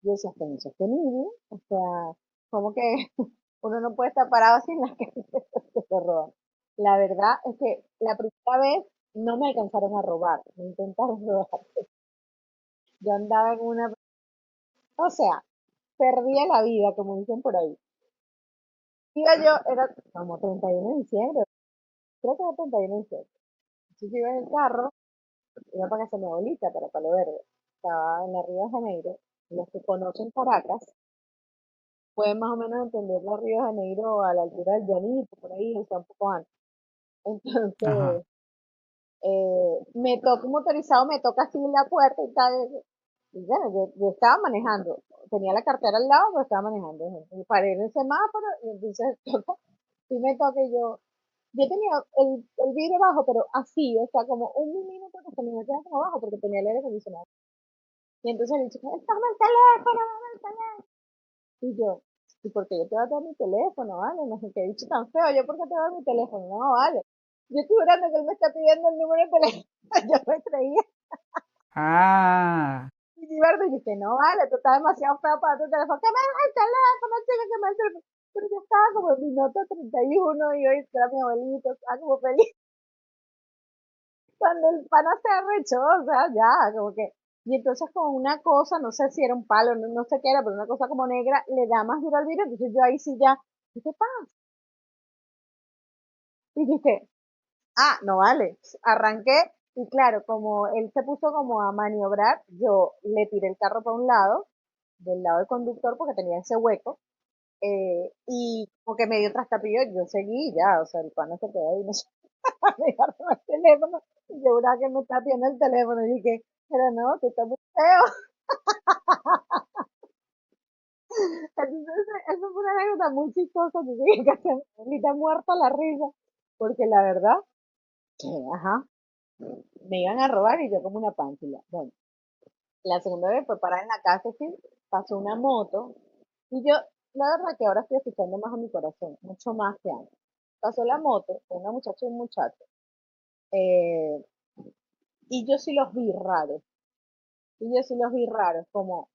Yo decía, esto no es sostenible, o sea, como que uno no puede estar parado así en la calle que te roban. La verdad es que la primera vez no me alcanzaron a robar, me intentaron robar. Yo andaba en una, o sea, perdía la vida, como dicen por ahí. Iba yo, era como 31 de diciembre, creo que era 31 de diciembre. Entonces yo iba en el carro, iba para casa de mi abuelita, para Palo Verde. Estaba en la Río de Janeiro. Los que conocen Caracas pueden más o menos entender la Río de Janeiro a la altura del Llanito, por ahí, o sea, un poco antes. Ajá. Entonces, me toca un motorizado, me toca así en la puerta y tal. Y bueno, yo estaba manejando. tenía la cartera al lado, pero estaba manejando. Y paré en el semáforo y entonces sí me toca y yo tenía el vidrio bajo, pero así, o sea, como un milímetro que se me metía como abajo porque tenía el aire acondicionado. Y entonces el chico, toma el teléfono, dame el teléfono. Y yo, ¿y por qué yo te voy a dar mi teléfono, vale? No sé qué dicho tan feo, yo por qué te voy a dar mi teléfono, no, vale. Yo estoy jurando que él me está pidiendo el número de teléfono, yo me creía. Ah, Y Gilberto dice, no, vale, tú estás demasiado feo para tu teléfono, que me da el teléfono, chica, que me da el teléfono. Pero yo estaba como en minuto 31 y hoy era mi abuelito, estaba como feliz. Cuando el pana se arrechó, o sea, ya, como que, y entonces con una cosa, no sé si era un palo, no, no sé qué era, pero una cosa como negra, le da más duro al vidrio, entonces yo ahí sí ya, ¿qué te pasa? Y dije, ah, no vale, arranqué, y claro, como él se puso como a maniobrar, yo le tiré el carro para un lado, del lado del conductor, porque tenía ese hueco, y como que medio trastapillo, yo seguí y ya, o sea, el pana se quedó ahí, no sé, me agarró el teléfono, y yo juraba que me estaba pidiendo el teléfono, y dije, pero no, tú estás muy feo. Entonces, eso fue una anécdota muy chistosa, yo dije que se ahorita muerta la risa, porque la verdad, que, ajá, me iban a robar y yo como una pánfila. Bueno, la segunda vez fue parar en la casa, sí, pasó una moto, y yo, la verdad que ahora estoy escuchando más a mi corazón, mucho más que antes. Pasó la moto, con una muchacha y un muchacho, eh, y yo sí los vi raros, y yo sí los vi raros, como,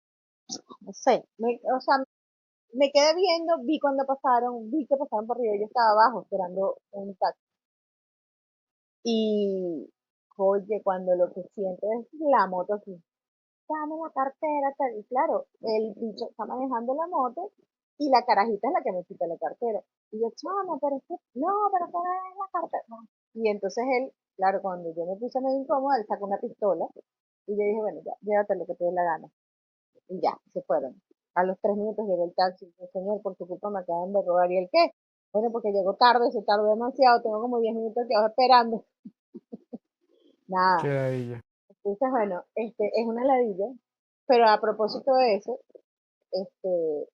no sé, o sea, me quedé viendo, vi cuando pasaron, vi que pasaron por arriba, yo estaba abajo esperando un taxi. Y, oye, cuando lo que siento es la moto así, dame la cartera, tal. Y claro, el bicho está manejando la moto y la carajita es la que me quita la cartera. Y yo, chama, pero es que, no, pero que no es la cartera. No. Y entonces él, claro, cuando yo me puse medio incómoda, él sacó una pistola y yo dije, bueno, ya, llévate lo que te dé la gana. Y ya, se fueron. A los 3 minutos llegó el taxi, y dijo, señor, por su culpa me acaban de robar. ¿Y el qué? Bueno, porque llegó tarde, se tardó demasiado, tengo como 10 minutos que esperando. qué Nada. ladilla. Entonces, bueno, es una ladilla, pero a propósito de eso,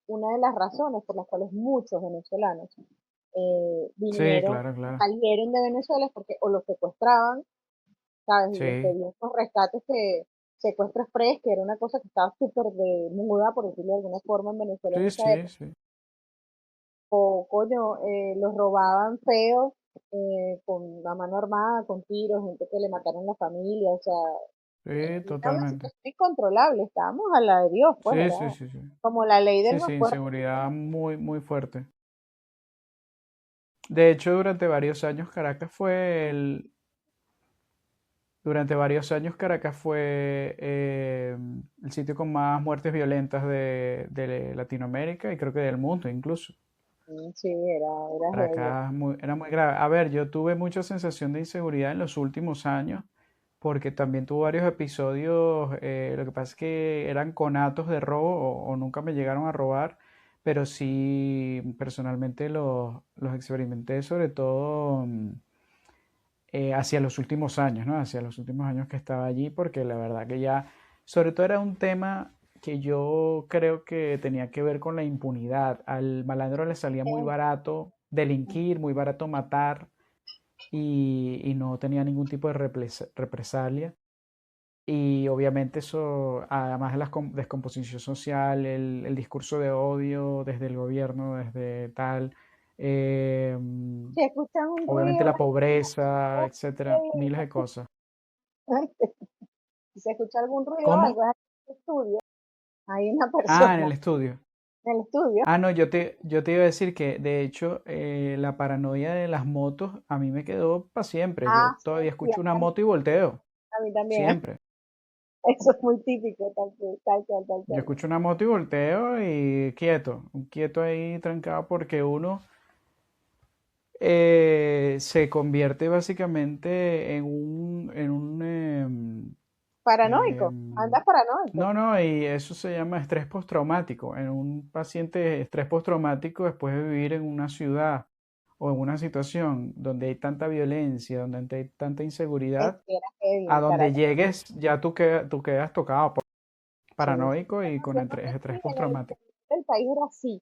una de las razones por las cuales muchos venezolanos Sí, vinieron, claro, claro. salieron de Venezuela es porque o los secuestraban, ¿sabes? Y les Sí, pedían esos rescates que secuestro express, que era una cosa que estaba súper de moda, por decirlo de alguna forma, en Venezuela en sí, esa sí, época. sí. O, coño, los robaban feo, con la mano armada, con tiros, gente que le mataron la familia, o sea, Sí, era una totalmente. situación incontrolable, estábamos a la de Dios, pues Sí, era sí, sí, sí. como la ley del Sí, sí, más fuerte. inseguridad muy, muy fuerte. De hecho, durante varios años Caracas fue el sitio con más muertes violentas de Latinoamérica y creo que del mundo incluso. Sí, era heavy. Caracas era muy grave. A ver, yo tuve mucha sensación de inseguridad en los últimos años porque también tuve varios episodios, lo que pasa es que eran conatos de robo o nunca me llegaron a robar, pero sí personalmente los experimenté sobre todo hacia los últimos años, ¿no? Hacia los últimos años que estaba allí, porque la verdad que ya, sobre todo era un tema que yo creo que tenía que ver con la impunidad. Al malandro le salía muy Eh, barato delinquir, muy barato matar y no tenía ningún tipo de represalia. Y obviamente eso, además de la descomposición social, el discurso de odio desde el gobierno, desde tal, eh, si escuchan un obviamente ruido, la pobreza, etcétera, miles de cosas. si se escucha algún ruido o algo, ¿Cómo? es en el estudio, hay una Ah, en persona el estudio. en el estudio. Ah, no, yo te iba a decir que de hecho la paranoia de las motos a mí me quedó para siempre. Yo Ah, todavía sí, escucho una moto y volteo. a mí también. Siempre. Eso es muy típico, tal cual, tal Yo cual. escucho una moto y volteo y quieto, un quieto ahí trancado porque uno se convierte básicamente Paranoico, em, andas paranoico. no, no, y eso se llama estrés postraumático. En un paciente de estrés postraumático después de vivir en una ciudad o en una situación donde hay tanta violencia, donde hay tanta Es inseguridad, que era heavy a en donde Caracas. llegues ya tú quedas tocado. paranoico y Bueno, con yo no sé si estrés en el postraumático. interior del país era así,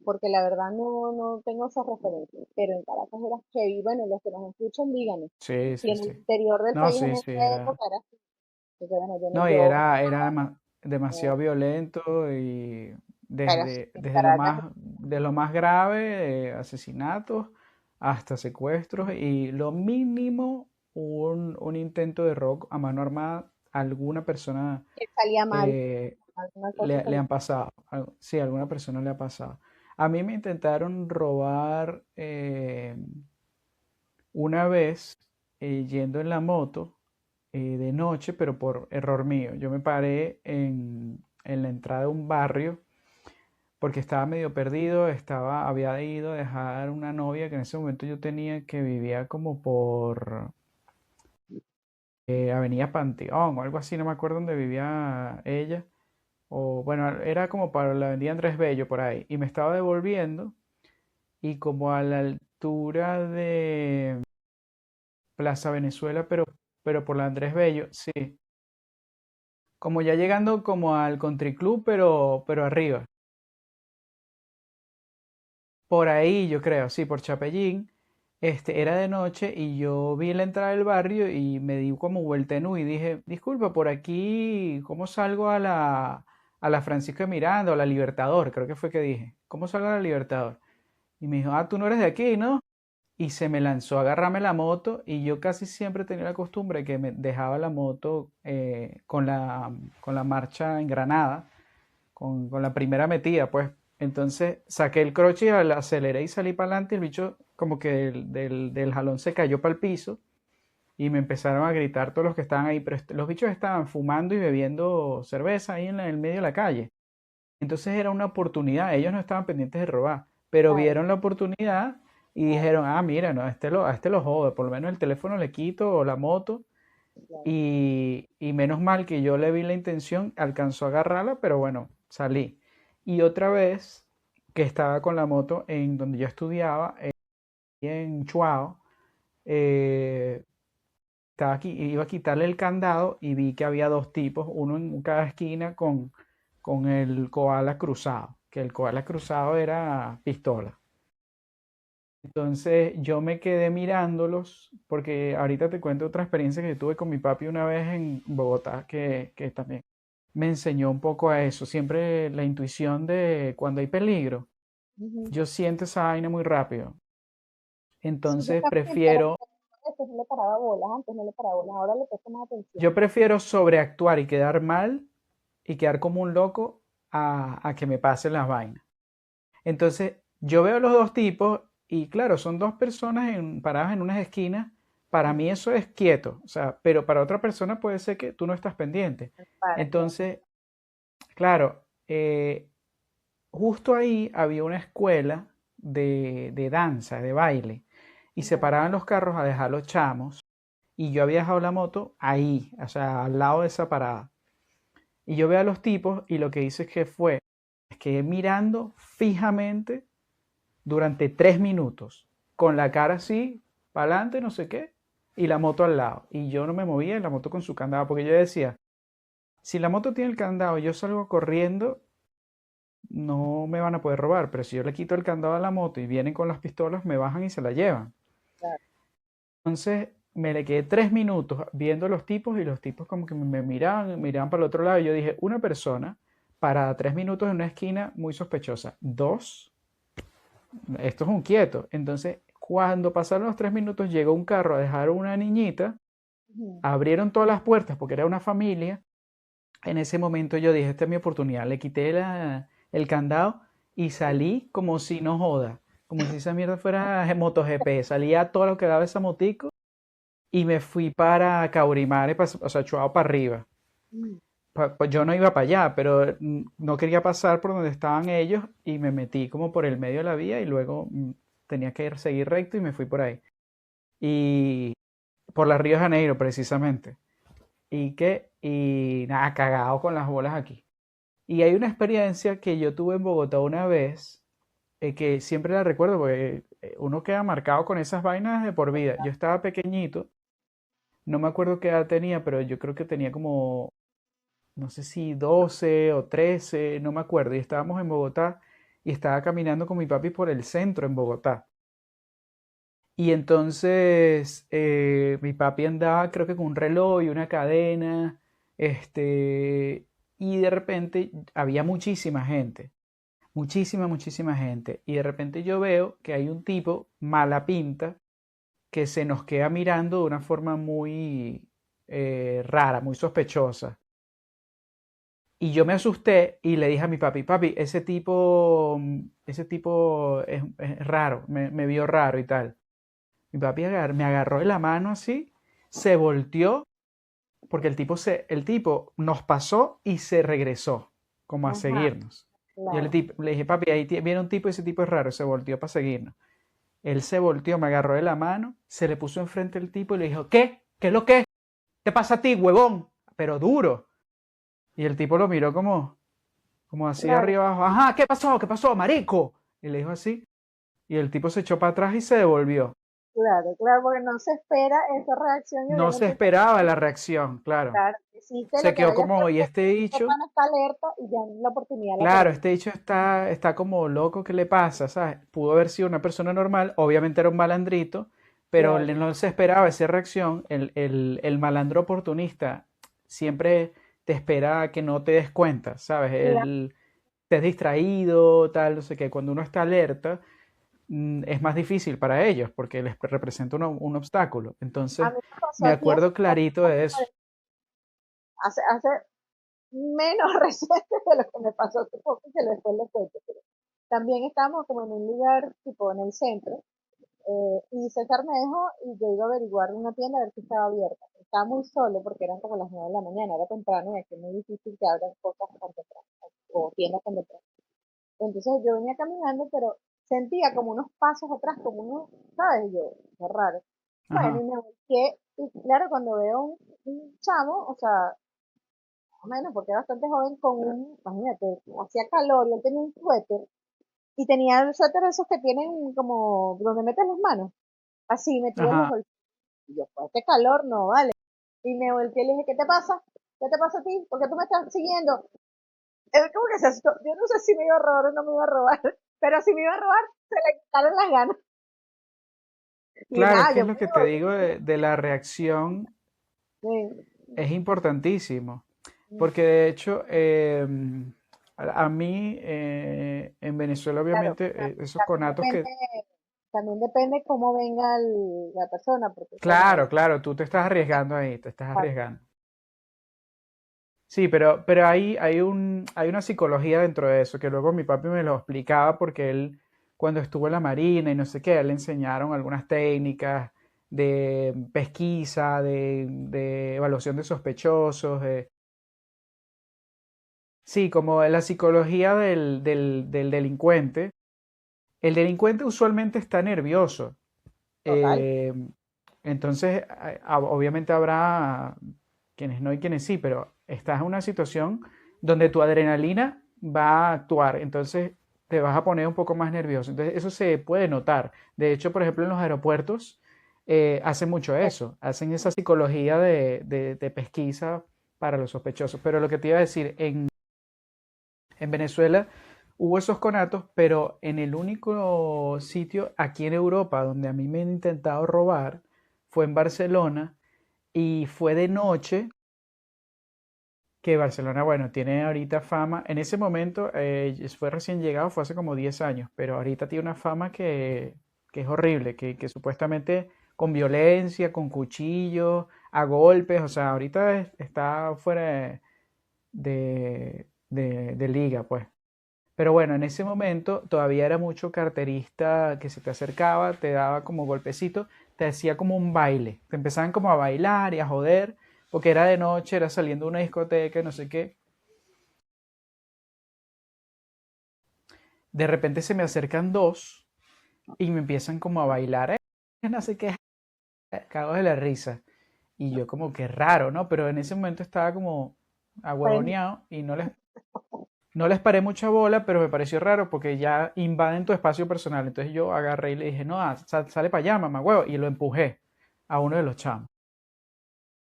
porque la verdad no tengo esa referencia, pero en Caracas era heavy. Bueno, los que nos escuchan, díganos, Sí, si sí, en el sí. interior del No, país en sí, sí, esa era. época era así. Porque bueno, yo no, No, y yo, era no, demasiado violento y pero sí, en desde Caracas, de lo más grave, asesinatos, hasta secuestros y lo mínimo un intento de robo a mano armada, a alguna persona salía mal, eh, alguna cosa le salía han pasado. Sí, a alguna persona le ha pasado. A mí me intentaron robar una vez yendo en la moto de noche, pero por error mío. Yo me paré en la entrada de un barrio porque estaba medio perdido, había ido a dejar una novia que en ese momento yo tenía que vivía como por Avenida Panteón o algo así, no me acuerdo dónde vivía ella. O bueno, era como para la Avenida Andrés Bello por ahí. Y me estaba devolviendo y como a la altura de Plaza Venezuela, pero por la Andrés Bello, sí. Como ya llegando como al Country Club, pero arriba. Por ahí yo creo, sí, por Chapellín. Era de noche y yo vi la entrada del barrio y me di como vuelta en U y dije, disculpa, por aquí, ¿cómo salgo a la Francisco de Miranda o a la Libertador? Creo que fue que dije, ¿cómo salgo a la Libertador? Y me dijo, ah, tú no eres de aquí, ¿no? Y se me lanzó a agarrarme la moto y yo casi siempre tenía la costumbre que me dejaba la moto con la marcha engranada, con la primera metida, pues. Entonces saqué el croche y aceleré y salí para adelante y el bicho como que del jalón se cayó para el piso y me empezaron a gritar todos los que estaban ahí, pero los bichos estaban fumando y bebiendo cerveza ahí en el medio de la calle. Entonces era una oportunidad, ellos no estaban pendientes de robar, pero claro, vieron la oportunidad y claro, dijeron, ah, mira, no, a este lo jode, por lo menos el teléfono le quito o la moto. claro. Y menos mal que yo le vi la intención, alcanzó a agarrarla, pero bueno, salí. Y otra vez que estaba con la moto en donde yo estudiaba, en Chuao, eh, estaba aquí, iba a quitarle el candado y vi que había dos tipos, uno en cada esquina con el koala cruzado, que el koala cruzado era pistola. Entonces yo me quedé mirándolos, porque ahorita te cuento otra experiencia que tuve con mi papi una vez en Bogotá, que también me enseñó un poco a eso. Siempre la intuición de cuando hay peligro, Ujú. yo siento esa vaina muy rápido. Sí, yo Entonces también, pero prefiero, antes no le paraba bolas, antes no le paraba bolas, ahora le presto más atención. yo prefiero sobreactuar y quedar mal y quedar como un loco a que me pasen las vainas. Entonces, yo veo los dos tipos y claro, son dos personas paradas en unas esquinas. Para mí eso es quieto, o sea, pero para otra persona puede ser que tú no estás pendiente. Para, claro. Entonces, claro, justo ahí había una escuela de danza, de baile, y se Ujú. paraban los carros a dejar los chamos, y yo había dejado la moto ahí, o sea, al lado de esa parada. Y yo veo a los tipos y lo que hice es que mirando fijamente durante 3 minutos, con la cara así, para adelante, no sé qué, y la moto al lado. Y yo no me movía y la moto con su candado, porque yo decía, si la moto tiene el candado y yo salgo corriendo, no me van a poder robar, pero si yo le quito el candado a la moto y vienen con las pistolas, me bajan y se la llevan. Claro. Entonces me le quedé 3 minutos viendo a los tipos y los tipos como que me miraban para el otro lado y yo dije, una persona para 3 minutos en una esquina muy sospechosa. Dos, esto es un quieto. Entonces, cuando pasaron los 3 minutos, llegó un carro a dejar a una niñita, Ujú. abrieron todas las puertas porque era una familia. En ese momento yo dije, esta es mi oportunidad. Le quité el candado y salí como si no joda, como si esa mierda fuera MotoGP. Salí a todo lo que daba esa motico y me fui para Caurimare, o sea, Chuao para arriba. Ujú. Pues yo no iba para allá, pero no quería pasar por donde estaban ellos y me metí como por el medio de la vía y luego tenía que seguir recto y me fui por ahí. Y por la Río de Janeiro, precisamente. Y nada, cagado con las bolas aquí. Y hay una experiencia que yo tuve en Bogotá una vez, que siempre la recuerdo, porque uno queda marcado con esas vainas de por vida. Yo estaba pequeñito, no me acuerdo qué edad tenía, pero yo creo que tenía como no sé si 12 o 13, no me acuerdo, y estábamos en Bogotá y estaba caminando con mi papi por el centro en Bogotá. Y entonces mi papi andaba creo que con un reloj y una cadena, y de repente había muchísima gente, muchísima gente. Y de repente yo veo que hay un tipo mala pinta que se nos queda mirando de una forma muy rara, muy sospechosa. Y yo me asusté y le dije a mi papi, papi, ese tipo es raro, me vio raro y tal. Mi papi me agarró de la mano así, se volteó, porque el tipo nos pasó y se regresó, como a Ajá, seguirnos. claro, Le dije, papi, ahí viene un tipo y ese tipo es raro, se volteó para seguirnos. Él se volteó, me agarró de la mano, se le puso enfrente al tipo y le dijo, ¿qué? ¿Qué es lo que? ¿Te pasa a ti, huevón? Pero duro. Y el tipo lo miró como así de claro, arriba abajo. Ajá, ¿qué pasó? ¿Qué pasó, marico? Y le dijo así. Y el tipo se echó para atrás y se devolvió. claro, claro, porque no se espera esa reacción y No se obviamente esperaba la reacción, claro. claro, hiciste Se lo que quedó vayas como, y porque este este dicho, pana está alerta y ya la oportunidad la claro, perdió. este dicho está como loco, ¿qué le pasa? ¿Sabes? Pudo haber sido una persona normal, obviamente era un malandrito, pero Claro, no se esperaba esa reacción. El malandro oportunista siempre te espera a que no te des cuenta, ¿sabes? claro. Él te es distraído, tal, no sé qué. Cuando uno está alerta, es más difícil para ellos porque les representa un obstáculo. A Entonces, mí me pasó me aquí acuerdo clarito de eso. hace menos reciente de lo que me pasó hace poco, que después lo cuento, pero también estábamos como en un lugar tipo en el centro, y César me dejó y yo iba a averiguar una tienda a ver si estaba abierta. Estaba muy solo porque eran como las 9 de la mañana, era temprano y aquí es muy difícil que abran cosas tan temprano o tiendas tan temprano. Entonces yo venía caminando, pero sentía como unos pasos atrás, como unos, ¿sabes? Y yo, qué raro. Bueno, y Ajá, me volteé, y claro, cuando veo un chamo, o sea, más o menos, porque era bastante joven, con un, imagínate, hacía calor y él tenía un suéter, y tenía el suéter esos que tienen como donde metes las manos, así metido en los ajá. bolsillos. Y yo, pues este calor no vale. Y me volteé y le dije, ¿qué te pasa? ¿Qué te pasa a ti? ¿Por qué tú me estás siguiendo? Él como que se asustó. Yo no sé si me iba a robar o no me iba a robar, pero si me iba a robar, se le quitaron las ganas. Y Claro, es nada, que yo es me lo que te devolví. digo de la reacción Sí, es importantísimo, sí, porque de hecho a mí en Venezuela claro, obviamente esos conatos que, también depende cómo venga la persona, porque claro, claro, claro, tú te estás arriesgando ahí, te estás ah, arriesgando. Sí, pero hay una psicología dentro de eso, que luego mi papi me lo explicaba porque él, cuando estuvo en la Marina y no sé qué, a él le enseñaron algunas técnicas de pesquisa, de evaluación de sospechosos, sí, como la psicología del delincuente. El delincuente usualmente está nervioso. total. eh, entonces, obviamente habrá quienes no y quienes sí, pero estás en una situación donde tu adrenalina va a actuar, entonces te vas a poner un poco más nervioso. Entonces, eso se puede notar. De hecho, por ejemplo, en los aeropuertos hacen mucho eso, hacen esa psicología de pesquisa para los sospechosos. Pero lo que te iba a decir, en Venezuela hubo esos conatos, pero en el único sitio aquí en Europa donde a mí me han intentado robar fue en Barcelona y fue de noche, que Barcelona, bueno, tiene ahorita fama. En ese momento fue recién llegado, fue hace como 10 años, pero ahorita tiene una fama que es horrible, que supuestamente con violencia, con cuchillos, a golpes, o sea, ahorita está fuera de liga, pues. Pero bueno, en ese momento todavía era mucho carterista que se te acercaba, te daba como golpecito, te hacía como un baile. Te empezaban como a bailar y a joder, porque era de noche, era saliendo de una discoteca, no sé qué. De repente se me acercan dos y me empiezan como a bailar, no sé qué, cago de la risa. Y yo como que raro, ¿no? Pero en ese momento estaba como Pues, ahuevoneado y no les paré mucha bola, pero me pareció raro porque ya invaden tu espacio personal. Entonces yo agarré y le dije, no, sale para allá, mamá huevo. Y lo empujé a uno de los chamos.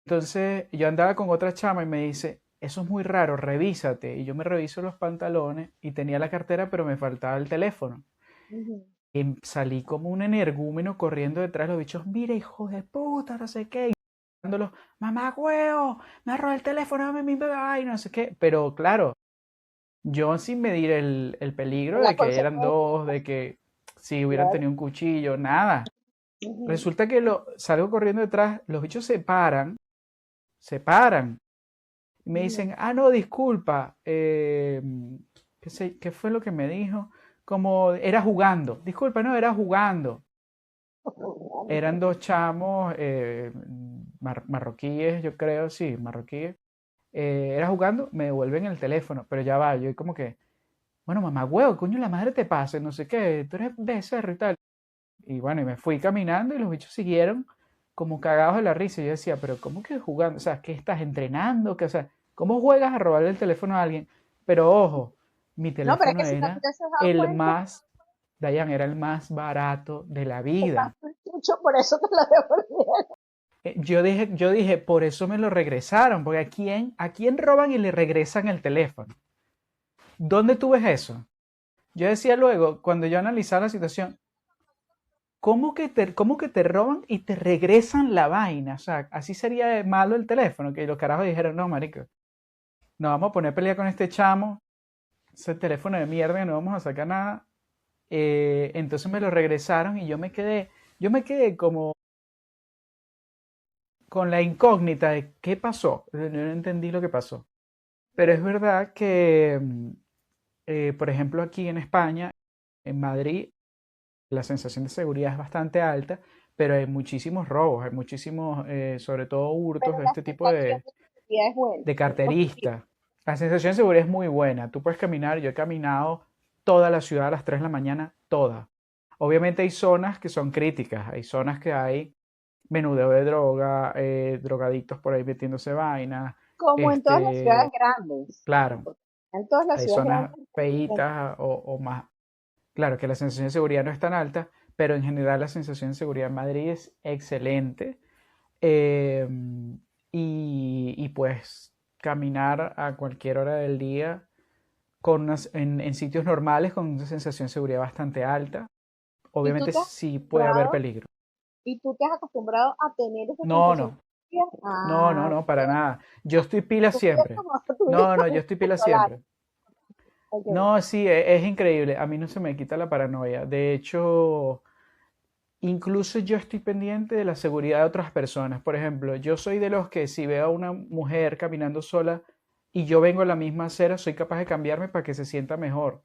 Entonces yo andaba con otra chama y me dice, eso es muy raro, revísate. Y yo me reviso los pantalones y tenía la cartera, pero me faltaba el teléfono. Ujú. Y salí como un energúmeno corriendo detrás de los bichos, mira, hijo de puta, no sé qué. Y gritándolos, mamá, huevo, me robó el teléfono, dame mi bebé, ay, no sé qué. Pero claro, yo sin medir el peligro La de que eran consecuencia, dos, de que si hubieran claro. tenido un cuchillo, nada. Ujú. Resulta que salgo corriendo detrás, los bichos se paran. Y me Ujú. dicen, no, disculpa, ¿qué fue lo que me dijo? Como era jugando. Disculpa, no, era jugando. Eran dos chamos marroquíes, yo creo, sí, marroquíes. Era jugando, me devuelven el teléfono, pero ya va, yo como que, bueno, mamá, huevo, coño, la madre te pase, no sé qué, tú eres becerro y tal. Y bueno, y me fui caminando y los bichos siguieron como cagados de la risa. Y yo decía, pero ¿cómo que jugando? O sea, ¿qué estás entrenando? ¿Qué, o sea, ¿cómo juegas a robarle el teléfono a alguien? Pero ojo, mi No, pero es teléfono que si no era te has dado el cuenta, más, Dayan, era el más barato de la te vida. pasó el chucho, por eso te lo devolvieron. Yo dije, por eso me lo regresaron, porque ¿a quién roban y le regresan el teléfono? ¿Dónde tú ves eso? Yo decía luego, cuando yo analizaba la situación, ¿cómo que te roban y te regresan la vaina? O sea, así sería de malo el teléfono, que los carajos dijeron, no, marico, no vamos a poner pelea con este chamo, ese teléfono de mierda, no vamos a sacar nada. Entonces me lo regresaron y yo me quedé como con la incógnita de qué pasó. No entendí lo que pasó. Pero es verdad que, por ejemplo, aquí en España, en Madrid, la sensación de seguridad es bastante alta, pero hay muchísimos robos, hay muchísimos, sobre todo hurtos Pero de la este tipo sensación de, de seguridad es buena, de es positiva. carteristas. La sensación de seguridad es muy buena. Tú puedes caminar, yo he caminado toda la ciudad a las 3 de la mañana, toda. Obviamente hay zonas que son críticas, hay zonas que hay menudeo de droga, drogadictos por ahí metiéndose vainas, Como en todas las ciudades este, grandes. claro, Porque en todas las hay ciudades zonas grandes existen. feitas o más. Claro que la sensación de seguridad no es tan alta, pero en general la sensación de seguridad en Madrid es excelente. Eh, y pues caminar a cualquier hora del día en sitios normales con una sensación de seguridad bastante alta. Y tú Obviamente te has sí puede haber acostumbrado, peligro. y tú te has acostumbrado a tener esa No, sensación de no, seguridad. no, no, Ah, no, para nada. Yo estoy pila tú vives siempre. como, tú vives No, no, como yo un estoy pila venezolano. siempre. Ok. No, sí, es increíble. A mí no se me quita la paranoia. De hecho, incluso yo estoy pendiente de la seguridad de otras personas. Por ejemplo, yo soy de los que si veo a una mujer caminando sola y yo vengo a la misma acera, soy capaz de cambiarme para que se sienta mejor.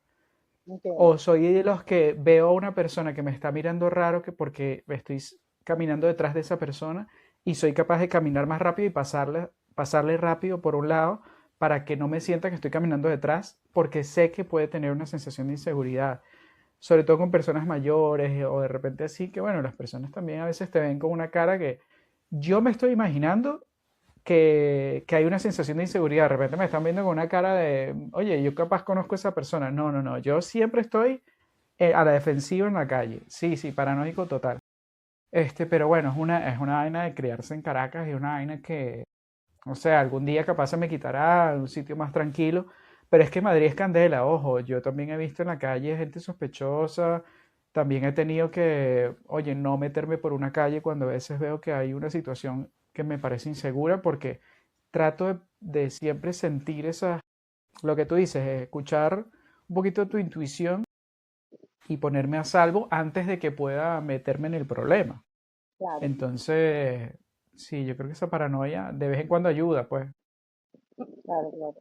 Ok. O soy de los que veo a una persona que me está mirando raro que porque estoy caminando detrás de esa persona y soy capaz de caminar más rápido y pasarle rápido por un lado para que no me sienta que estoy caminando detrás porque sé que puede tener una sensación de inseguridad, sobre todo con personas mayores o de repente así, que bueno, las personas también a veces te ven con una cara que yo me estoy imaginando que hay una sensación de inseguridad. De repente me están viendo con una cara de, oye, yo capaz conozco a esa persona. No, no, no, yo siempre estoy a la defensiva en la calle. Sí, sí, paranoico total. Pero bueno, es una vaina de criarse en Caracas y una vaina que, no sé, algún día capaz se me quitará un sitio más tranquilo, pero es que Madrid es candela, ojo, yo también he visto en la calle gente sospechosa, también he tenido que, oye, no meterme por una calle cuando a veces veo que hay una situación que me parece insegura porque trato de siempre sentir lo que tú dices, escuchar un poquito tu intuición y ponerme a salvo antes de que pueda meterme en el problema. Claro, Entonces, sí, yo creo que esa paranoia de vez en cuando ayuda, pues. claro, claro.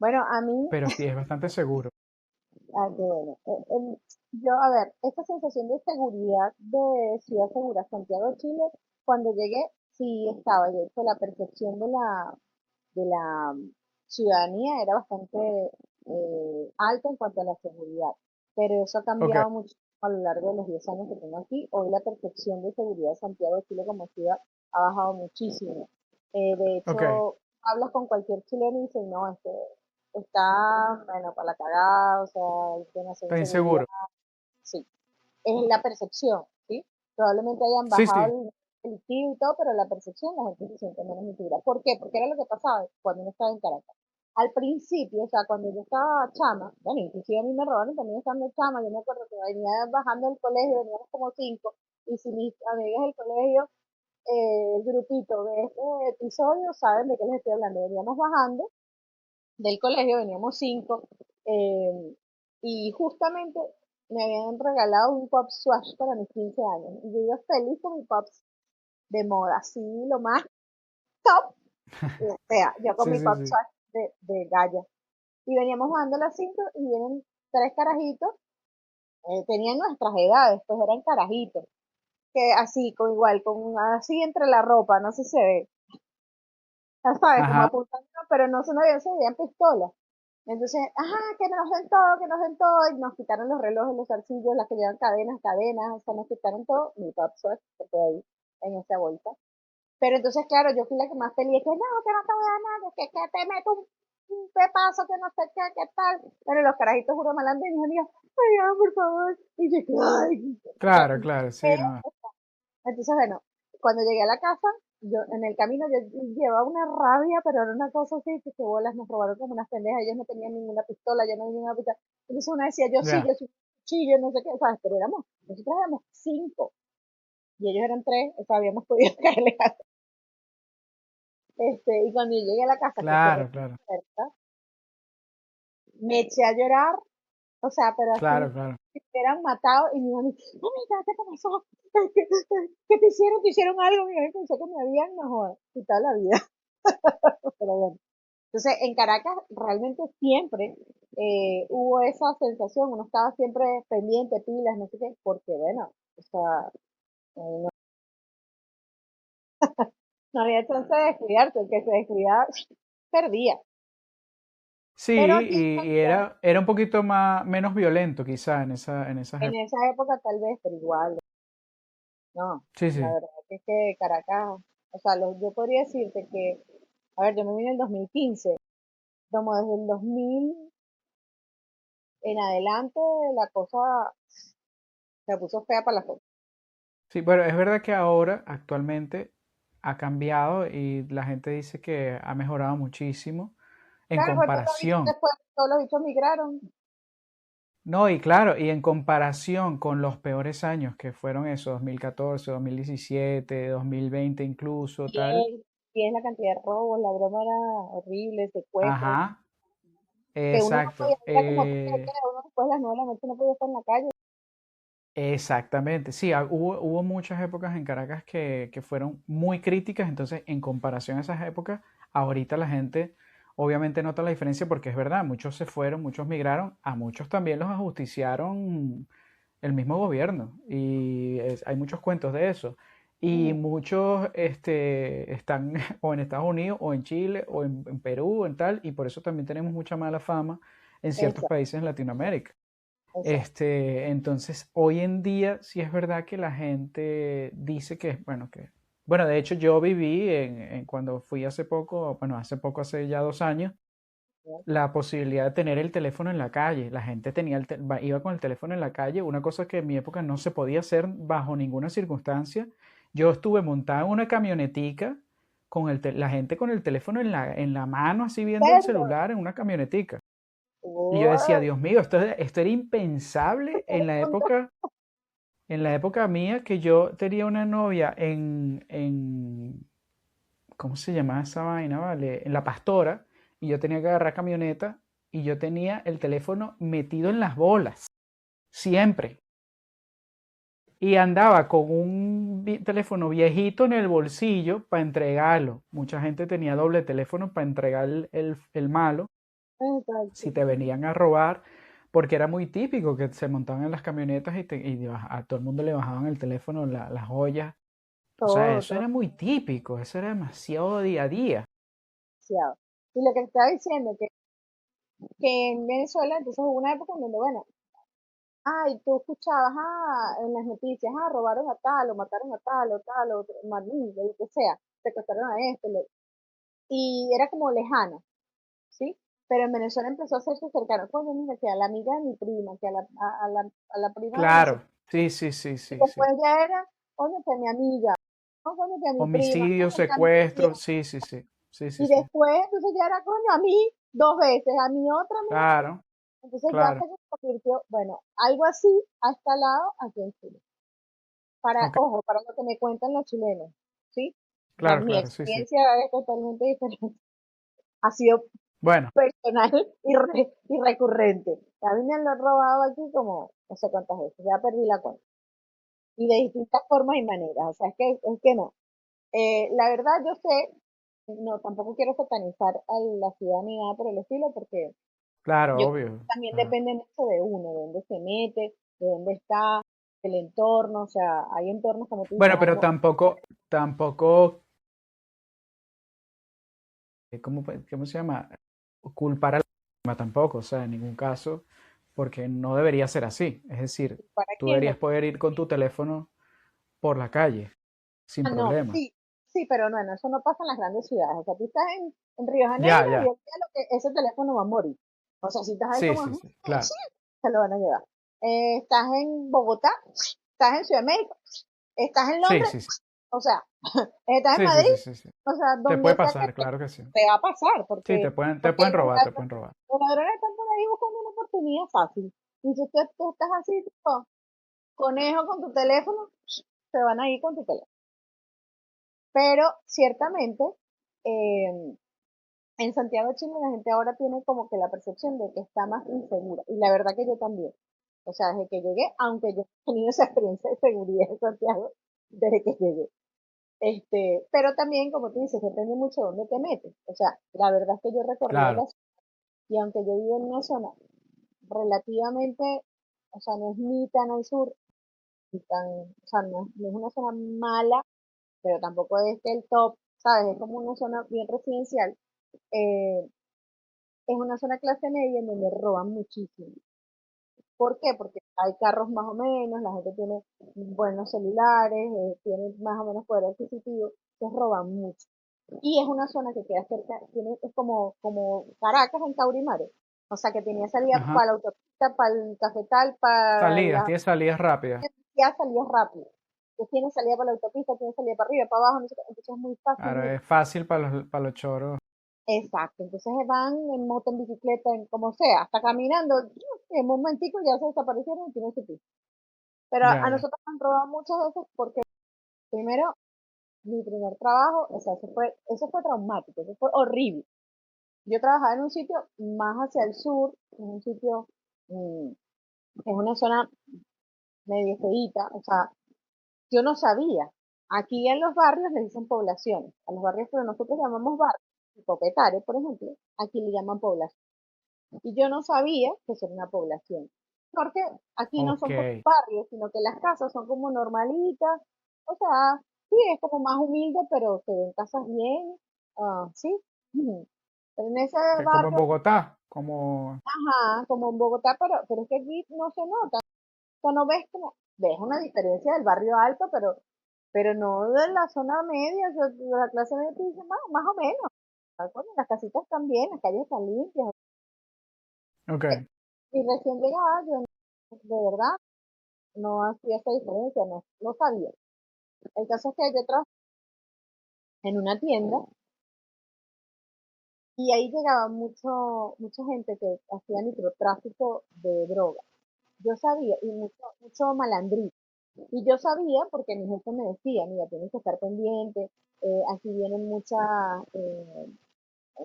Bueno, a mí, Pero sí, es bastante seguro. qué bueno. Yo, a ver, esta sensación de seguridad de Ciudad Segura, Santiago de Chile, cuando llegué, sí estaba. De hecho, la percepción de la ciudadanía era bastante alta en cuanto a la seguridad, pero eso ha Ok, cambiado mucho a lo largo de los 10 años que tengo aquí. Hoy la percepción de seguridad de Santiago de Chile como ciudad ha bajado muchísimo. De ok. hecho, hablas con cualquier chileno y dicen, no, está, bueno, para la cagada, o sea, hay demasiada Está inseguridad. inseguro. Sí, es la percepción, ¿sí? Probablemente hayan Sí, sí. bajado delictivo y todo, pero la percepción la gente se siente menos insegura. ¿Por qué? Porque era lo que pasaba cuando uno estaba en Caracas. Al principio, o sea, cuando yo estaba chama, bueno, inclusive a mí me robaron también estando chama, yo me acuerdo que venía bajando del colegio, veníamos como 5, y si mis amigas del colegio, el grupito de este episodio, saben de qué les estoy hablando. Veníamos bajando del colegio, veníamos 5, eh, y justamente me habían regalado un pop swatch para mis 15 años. Y yo iba feliz con mi pop de moda, así lo más top, o sea, yo con Sí, mi sí, pop sí. swatch de Gaya. Y veníamos bajando las 5 y vienen 3 carajitos, tenían nuestras edades, pues eran carajitos, que así, con igual, con así entre la ropa, no sé si se ve, ya sabes, como Ajá, apuntando, pero no se veían pistolas. Entonces, ajá, que nos den todo, y nos quitaron los relojes, los zarcillos, las que llevan cadenas, cadenas, o sea, nos quitaron todo, mi pop swatch se quedó ahí, en esa bolsa. Pero entonces, claro, yo fui la que más peleé, que no te voy a dar nada, que te meto un pepazo, que no sé qué, qué tal. Pero los carajitos juro malandro y dijo, ay, ya, por favor. Y yo, ay, claro, claro, sí, no. entonces, bueno, cuando llegué a la casa, yo en el camino yo llevaba una rabia, pero era una cosa así, que bolas, nos robaron como unas pendejas, ellos no tenían ninguna pistola, yo no tenía ninguna pistola. Entonces una decía, Ya, yo soy un cuchillo, no sé qué, ¿sabes? Pero nosotros éramos 5 y ellos eran 3, o sea, habíamos podido caerle a y cuando yo llegué a la casa que cerré claro, claro, la puerta, me eché a llorar, o sea, pero claro, así, claro. si me hubieran matado, y mi mamá, mamita, ¿qué te pasó? ¿Qué te hicieron? ¿Te hicieron algo? Mi mamá pensó que me habían, no joder, quitado la vida, pero bueno. Entonces, en Caracas realmente siempre hubo esa sensación, uno estaba siempre pendiente, pilas, no sé qué, porque bueno, o sea, no, no había chance de descuidarte, el que se descuidaba perdía. Sí, Pero aquí y era un poquito más, menos violento quizá en esas en épocas. esa época tal vez, pero igual, no, Sí, la sí. verdad es que Caracas, o sea, yo podría decirte que, a ver, yo me vine en el 2015, como desde el 2000 en adelante la cosa se puso fea para la foto. Sí, pero es verdad que ahora, actualmente, ha cambiado y la gente dice que ha mejorado muchísimo en Claro, pues comparación. todos los bichos migraron. No, y claro, y en comparación con los peores años que fueron esos, 2014, 2017, 2020 incluso, tal. Y es la cantidad de robos, la broma era horrible, secuestros, Ajá, que uno no podía, exacto. era como que uno después de las 9 de la noche no podía estar en la calle. Exactamente, sí, hubo muchas épocas en Caracas que fueron muy críticas, entonces en comparación a esas épocas, ahorita la gente obviamente nota la diferencia porque es verdad, muchos se fueron, muchos migraron, a muchos también los ajusticiaron el mismo gobierno y hay muchos cuentos de eso. Y Mm, muchos están o en Estados Unidos o en Chile o en Perú, en tal, y por eso también tenemos mucha mala fama en ciertos exacto, países en Latinoamérica. exacto. Entonces, hoy en día sí es verdad que la gente dice que, bueno, de hecho yo viví cuando fui hace poco, bueno, hace poco, hace ya 2 años, la posibilidad de tener el teléfono en la calle. La gente iba con el teléfono en la calle, una cosa que en mi época no se podía hacer bajo ninguna circunstancia. Yo estuve montado en una camionetica con la gente con el teléfono en la mano, así viendo el ¿Serio? celular en una camionetica. Y yo decía, Uy, Dios mío, esto era impensable en la época mía que yo tenía una novia ¿cómo se llama esa vaina, vale? En La Pastora, y yo tenía que agarrar camioneta y yo tenía el teléfono metido en las bolas, siempre. Y andaba con un teléfono viejito en el bolsillo para entregarlo. Mucha gente tenía doble teléfono para entregar el malo exacto, si te venían a robar, porque era muy típico que se montaban en las camionetas y a todo el mundo le bajaban el teléfono, las joyas. O sea, todo, eso todo era muy típico, eso era demasiado día a día. demasiado. Y lo que te estaba diciendo, que en Venezuela, entonces hubo una época en donde, bueno, ay, tú escuchabas, en las noticias, robaron a tal, o mataron a tal, o otro, lo que sea, secuestraron a este, y era como lejano, ¿sí? Pero en Venezuela empezó a hacerse cercano, coño, mira, que a la amiga de mi prima, que a la prima de no sé, Claro, sí, sí, sí, y sí, sí. después ya era, coño, que mi amiga. no, coño, que a mi prima, Homicidio, coño, que a mi tía. secuestro, sí, sí, sí, sí, sí, Y sí. después, entonces ya era, coño, a mí 2 veces, a mi otra amiga. Claro, Entonces ya claro. se convirtió, bueno, algo así ha escalado aquí en Chile. Ok, Ojo, para lo que me cuentan los chilenos, ¿sí? O sea, claro, mi claro, sí, sí. experiencia es totalmente diferente. Ha sido Bueno, personal y recurrente. A mí me han lo robado aquí como no sé cuántas veces, ya perdí la cuenta. Y de distintas formas y maneras, o sea, es que no. La verdad, yo sé, no, tampoco quiero satanizar a la ciudad ni nada por el estilo, porque claro, yo creo obvio. que también Claro. depende mucho de uno, de dónde se mete, de dónde está, del entorno, o sea, hay entornos, como tú dices, Bueno, pero tampoco, ¿cómo se llama? Culpar a la víctima tampoco, o sea, en ningún caso, porque no debería ser así. Es decir, para tú quién no. deberías poder ir con tu teléfono por la calle sin Ah, no, problema. sí, sí, pero no, no, eso no pasa en las grandes ciudades. O sea, tú estás en Río Ya, Janeiro y ya. olvídate lo que ese teléfono va a morir. O sea, si estás ahí Sí, como, sí, sí, claro. sí, se lo van a llevar. Estás en Bogotá, estás en Ciudad de México, estás en Sí, Londres, sí, sí. o sea, estás en Sí, sí, Madrid, sí, sí, sí. o sea, Te donde puede sea que pasar, estés, claro que sí. te va a pasar, Sí, te porque pueden robar, te pueden robar. los ladrones están por ahí buscando una oportunidad fácil. Y si tú estás así, tipo, conejo con tu teléfono, se van a ir con tu teléfono. Pero ciertamente, eh, en Santiago de Chile la gente ahora tiene como que la percepción de que está más insegura. Y la verdad que yo también. O sea, desde que llegué, aunque yo he tenido esa experiencia de seguridad en Santiago, desde que llegué. Pero también, como tú dices, depende mucho de dónde te metes. O sea, la verdad es que yo he recorrido Claro, la ciudad y aunque yo vivo en una zona relativamente, o sea, no es ni tan al sur, ni tan, o sea, no es una zona mala, pero tampoco es que el top, ¿sabes? Es como una zona bien residencial. Eh, es una zona clase media en donde roban muchísimo. ¿Por qué? Porque hay carros más o menos, la gente tiene buenos celulares, tiene más o menos poder adquisitivo, se roban mucho. Y es una zona que queda cerca, es como Caracas en Caurimare. O sea, que tenía salida ajá. para la autopista, para el cafetal, para Salidas, la... tienes salidas rápidas. Ya salía rápido. Que tiene salida para la autopista, tiene salida para arriba, para abajo, no sé qué, entonces es muy fácil. Claro, es fácil para los choros. Exacto, entonces van en moto, en bicicleta, en como sea, hasta caminando, en un momentico ya se desaparecieron y tienen su piso. Pero Ya, a ya. nosotros nos han robado muchas veces porque primero, mi primer trabajo, o sea, eso fue traumático, eso fue horrible. Yo trabajaba en un sitio más hacia el sur, en un sitio, en una zona medio feíta, o sea, yo no sabía. Aquí en los barrios le dicen poblaciones, a los barrios que nosotros llamamos barrios, tipo Petare, por ejemplo, aquí le llaman población. Y yo no sabía que eso era una población. Porque aquí no Ok. son como barrios, sino que las casas son como normalitas. O sea, sí, es como más humilde, pero se ven casas bien. Sí. Ujú. Pero en ese Que como en barrio, Bogotá, como... ajá, como en Bogotá, pero es que aquí no se nota. O sea, no ves como, ves una diferencia del barrio alto, pero no de la zona media, o sea, de la clase media, tú dices, más o menos. Ah, coño, las casitas están bien, las calles están limpias. Ok, Y recién llegada, yo de verdad no hacía esa diferencia, no sabía. El caso es que yo trabajaba en una tienda y ahí llegaba mucha gente que hacía microtráfico de drogas. Yo sabía, y mucho malandrín. Y yo sabía porque mi jefe me decía, mira, tienes que estar pendiente, aquí vienen muchas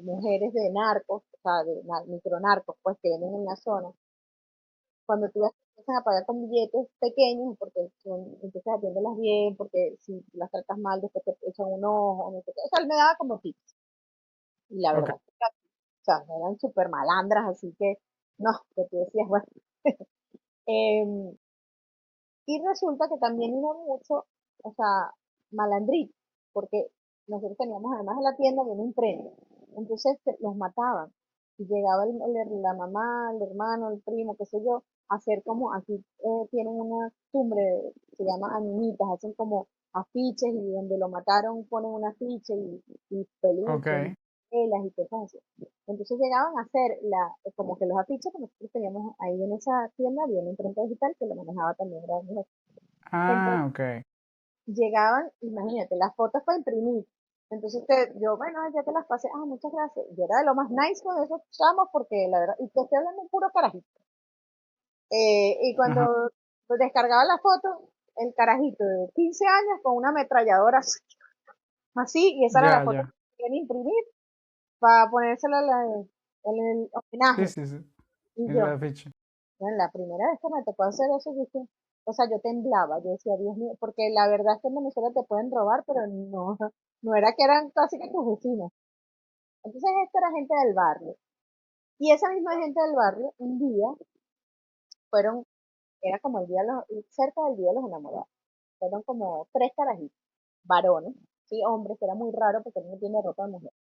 mujeres de narcos, o sea, de micronarcos, pues que vienen en la zona. Cuando tú empiezas a pagar con billetes pequeños, porque empiezas a atenderlas bien, porque si las tratas mal, después te echan un ojo, no sé qué. O sea, él me daba como tips. Y la ok, verdad, o sea, eran súper malandras, así que, no, que tú decías, bueno. Em, y resulta que también iba mucho, o sea, malandrito, porque nosotros teníamos además en la tienda bien un premio. Entonces los mataban. Y llegaba la mamá, el hermano, el primo, qué sé yo, a hacer como, aquí tienen una costumbre, se llama animitas, hacen como afiches y donde lo mataron ponen un afiche y peluches y ok. telas y cosas así. Entonces llegaban a hacer como que los afiches que nosotros teníamos ahí en esa tienda, había una imprenta digital que lo manejaba también, era mi jefe. Ah, Entonces, ok. llegaban, imagínate, las fotos para imprimir. Entonces yo, bueno, ya te las pasé, muchas gracias. Yo era de lo más nice con esos chamos porque la verdad, y te estoy hablando de puro carajito. Y Ajá. cuando pues, descargaba la foto, el carajito de 15 años con una ametralladora así, y esa era la Ya, foto ya. que querían imprimir para ponérsela en el Sí, homenaje. sí, sí. Y En yo, la ficha. bueno, la primera vez que me tocó hacer eso, dije, o sea, yo temblaba, yo decía, Dios mío, porque la verdad es que en Venezuela te pueden robar, pero no, no era que eran casi que tus vecinos. Entonces, esta era gente del barrio. Y esa misma gente del barrio, un día, fueron, era como el día, cerca del día de los enamorados. Fueron como tres carajitos, varones, sí, hombres, que era muy raro porque no tiene ropa de mujer.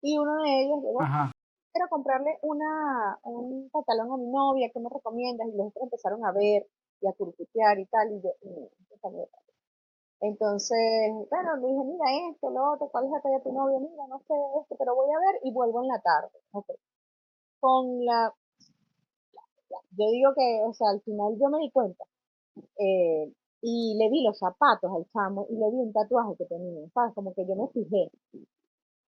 Y uno de ellos llegó, Ajá. quiero comprarle un pantalón a mi novia, ¿qué me recomiendas? Y los otros empezaron a ver y a curtiquear y tal, y yo, esta mierda. Entonces, bueno, le dije, mira esto, lo otro, ¿cuál es la talla de tu novia? Mira, no sé esto, pero voy a ver y vuelvo en la tarde. Okay. Con la, yo digo que, o sea, al final yo me di cuenta, eh, y le vi los zapatos al chamo y le vi un tatuaje que tenía, ¿sabes? Como que yo me fijé.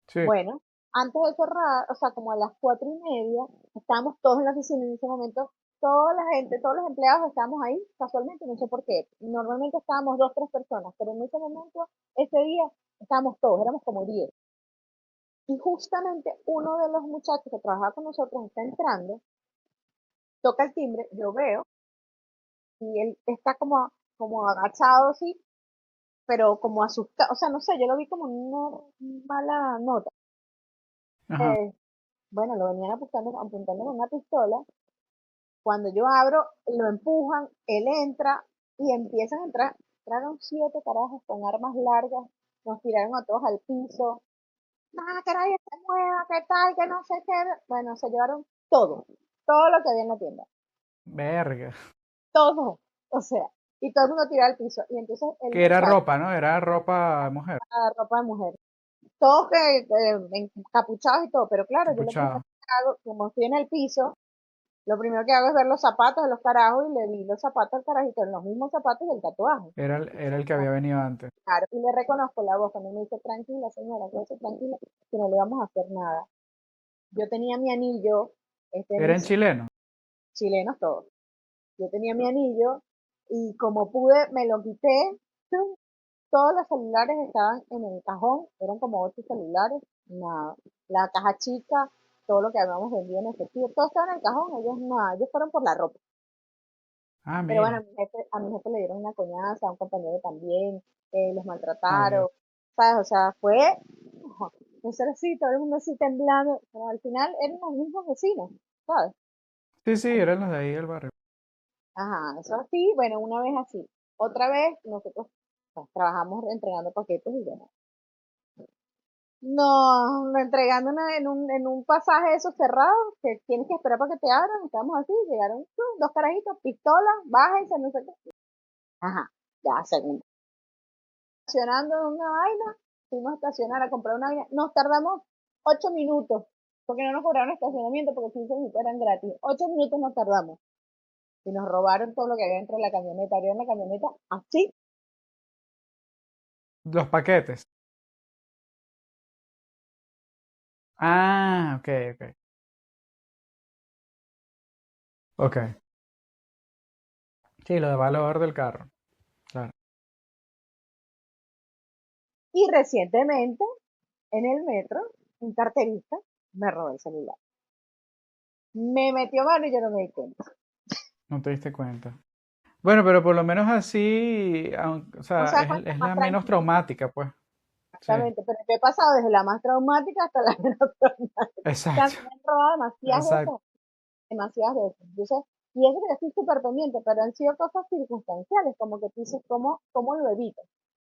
Sí. Bueno, antes de cerrar, o sea, como a las 4:30, estábamos todos en la oficina en ese momento, toda la gente, todos los empleados estábamos ahí, casualmente, no sé por qué. Normalmente estábamos dos, tres personas, pero en ese momento, ese día, estábamos todos, éramos como 10. Y justamente uno de los muchachos que trabajaba con nosotros está entrando, toca el timbre, yo veo, y él está como agachado así, pero como asustado, o sea, no sé, yo lo vi como en una mala nota. Ajá. Eh, bueno, lo venían apuntando con una pistola. Cuando yo abro, lo empujan, él entra y empiezan a entrar. Entraron 7 carajos con armas largas, nos tiraron a todos al piso. Nada, que nadie se mueva, que tal, que no sé qué. Bueno, se llevaron todo, todo lo que había en la tienda, Verga. todo. O sea, y todo el mundo tirado al piso. Y entonces el Que era muchacho, ropa, ¿no? Era ropa de mujer. la ropa de mujer, todos encapuchados y todo, pero claro, yo lo primero Capuchado. que hago, como estoy en el piso, lo primero que hago es ver los zapatos de los carajos y le vi los zapatos al carajito, en los mismos zapatos y el tatuaje. Era el que había venido antes. Claro, y le reconozco la voz cuando me dice, tranquila señora, quédese tranquila, que no le vamos a hacer nada. Yo tenía mi anillo, Era en mis chileno. chilenos todos, yo tenía mi anillo y como pude me lo quité, ¡tum! Todos los celulares estaban en el cajón, eran como 8 celulares, nada, la caja chica, todo lo que habíamos vendido en efectivo, todo estaba en el cajón, ellos nada, ellos fueron por la ropa. Ah, Pero bueno, mira. a mi jefe le dieron una coñaza, a un compañero también, los Ay, Dios. maltrataron, ¿sabes? O sea, fue, ojo, no sé así, todo el mundo así temblando, pero al final eran los mismos vecinos, ¿sabes? Sí, sí, eran los de ahí del barrio. Ajá, eso así, bueno, una vez así. Otra vez nosotros pues, trabajamos entregando paquetes y bueno, no, entregando en un pasaje de esos cerrados que tienes que esperar para que te abran, estamos así, llegaron dos carajitos, pistolas, bájense, no sé qué. Ajá, ya, segundo. Estacionando en una vaina, fuimos a estacionar a comprar una vaina, nos tardamos 8 minutos, porque no nos cobraron estacionamiento, porque 15 minutos eran gratis, 8 minutos nos tardamos, y nos robaron todo lo que había dentro de la camioneta, abrieron la camioneta así, Los paquetes. Ah, ok, ok. Ok. Sí, lo de valor del carro. Claro. y recientemente, en el metro, un carterista me robó el celular. Me metió mano y yo no me di cuenta. No te diste cuenta. Bueno, pero por lo menos así, o O sea, sea, fue la es más la menos tranquila, traumática, pues. Sí, exactamente, pero yo he pasado desde la más traumática hasta la menos traumática. O sea, exacto, me han robado exacto. demasiadas veces. Entonces, y eso que yo estoy súper pendiente, pero han sido cosas circunstanciales, como que tú dices, ¿cómo lo evito?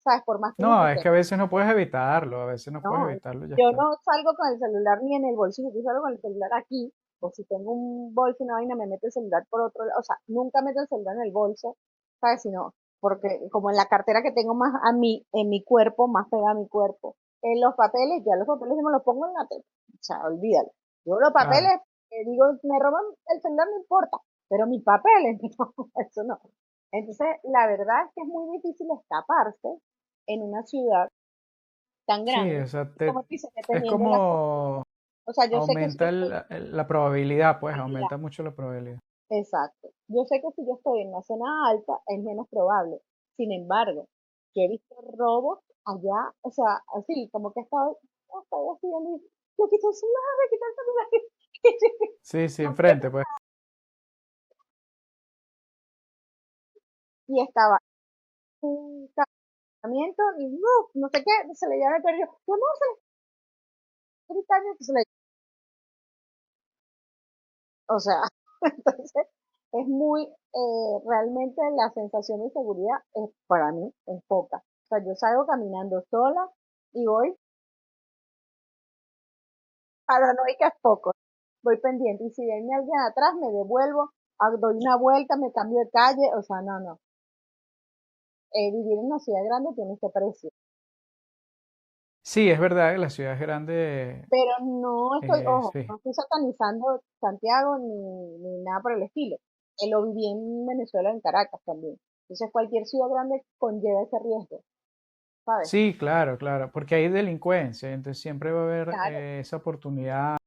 ¿Sabes? Por más que uno No, se es esté, que a veces no puedes evitarlo, a veces no puedes no, evitarlo y ya yo está. no salgo con el celular ni en el bolsillo, yo salgo con el celular aquí, o si tengo un bolso, una vaina, me meto el celular por otro lado, o sea, nunca meto el celular en el bolso, ¿sabes? Sino, porque como en la cartera que tengo más a mí, en mi cuerpo, más pegada a mi cuerpo, en los papeles, ya los papeles yo me los pongo en la teta, o sea, olvídalo. Yo los Claro. papeles, digo, me roban el celular, no importa, pero mis papeles, no, eso no. Entonces, la verdad es que es muy difícil escaparse en una ciudad tan Sí, grande. o sea, Como tú dices, es dependiendo de las cosas. como O sea, yo sé que si yo aumenta estoy la probabilidad, pues en la, aumenta mucho la probabilidad. exacto. Yo sé que si yo estoy en la zona alta es menos probable. Sin embargo, yo he visto robos allá, o sea, así, como que estaba así, yo quito el celular, quito el celular. Sí, sí, No quiero. enfrente, pues. Y estaba un casamiento y no sé qué, se le llama el perro, yo no sé, gritando, se le, o sea, entonces es muy, realmente la sensación de seguridad es, para mí es poca. O sea, yo salgo caminando sola y voy paranoica es poco. Voy pendiente y si viene alguien atrás me devuelvo, doy una vuelta, me cambio de calle, o sea, no, no. Vivir en una ciudad grande tiene este precio. Sí, es verdad que la ciudad es grande, Pero no estoy, ojo, sí. no estoy satanizando Santiago ni nada por el estilo. Lo viví en Venezuela, en Caracas también. Entonces cualquier ciudad grande conlleva ese riesgo, ¿sabes? Sí, claro, claro, porque hay delincuencia, entonces siempre va a haber Claro, esa oportunidad,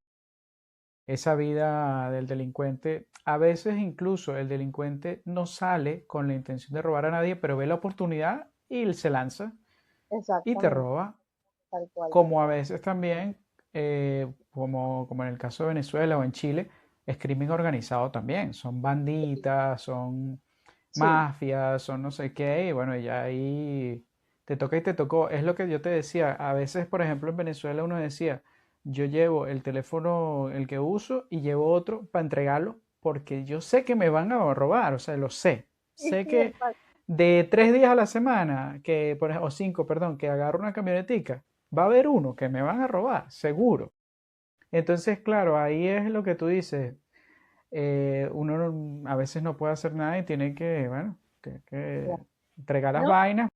esa vida del delincuente. A veces incluso el delincuente no sale con la intención de robar a nadie, pero ve la oportunidad y se lanza y te exactamente, roba. tal cual. Como a veces también, como en el caso de Venezuela o en Chile, es crimen organizado también. Son banditas, son Sí, mafias, son no sé qué, y bueno, ya ahí te toca y te tocó. Es lo que yo te decía. A veces, por ejemplo, en Venezuela uno decía, yo llevo el teléfono, el que uso, y llevo otro para entregarlo, porque yo sé que me van a robar, o sea, lo sé. sí, Sé sí, que exacto. de 3 días a la semana, o 5, perdón, que agarro una camionetica, va a haber uno que me van a robar, seguro. Entonces, claro, ahí es lo que tú dices. Uno a veces no puede hacer nada y tiene que, bueno, que entregar las No, vainas.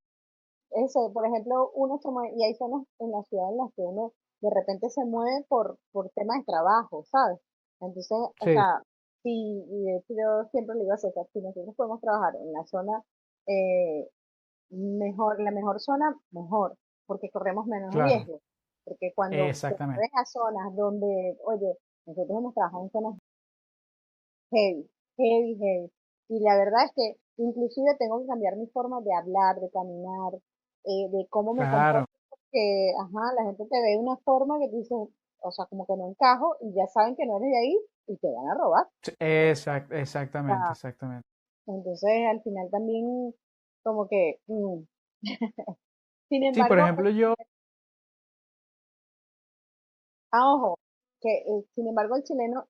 eso, por ejemplo, uno se mueve, y hay zonas en la ciudad en las que uno de repente se mueve por temas de trabajo, ¿sabes? Entonces, o Sí, sea, si, y de hecho yo siempre le digo a César, si nosotros podemos trabajar en la zona eh, mejor, la mejor zona, mejor, porque corremos menos claro, riesgo. Porque cuando te exactamente. mueves a zonas donde, oye, nosotros hemos trabajado en zonas heavy, heavy, heavy. Y la verdad es que inclusive tengo que cambiar mi forma de hablar, de caminar, de cómo me Claro, comporto, porque, ajá, la gente te ve de una forma que tú dices, o sea, como que no encajo y ya saben que no eres de ahí y te van a robar. sí, O exactamente, sea, exactamente. entonces al final también como que, sin Sí, por embargo, ejemplo, yo, ojo, que sin embargo el chileno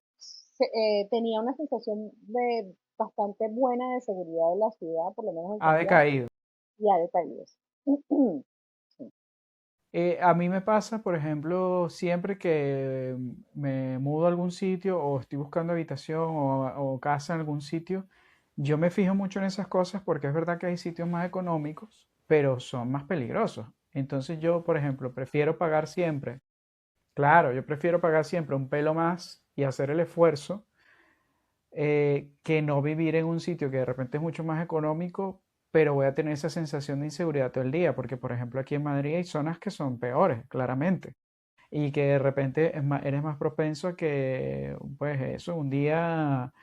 tenía una sensación de bastante buena de seguridad de la ciudad, por lo menos en ha Santiago, decaído. y a detalles. Sí, A mí me pasa, por ejemplo, siempre que me mudo a algún sitio o estoy buscando habitación o casa en algún sitio, yo me fijo mucho en esas cosas porque es verdad que hay sitios más económicos, pero son más peligrosos. Entonces yo, por ejemplo, prefiero pagar siempre, claro, yo prefiero pagar siempre un pelo más y hacer el esfuerzo que no vivir en un sitio que de repente es mucho más económico, pero voy a tener esa sensación de inseguridad todo el día, porque por ejemplo aquí en Madrid hay zonas que son peores, claramente, y que de repente eres más propenso a que, pues eso, un día,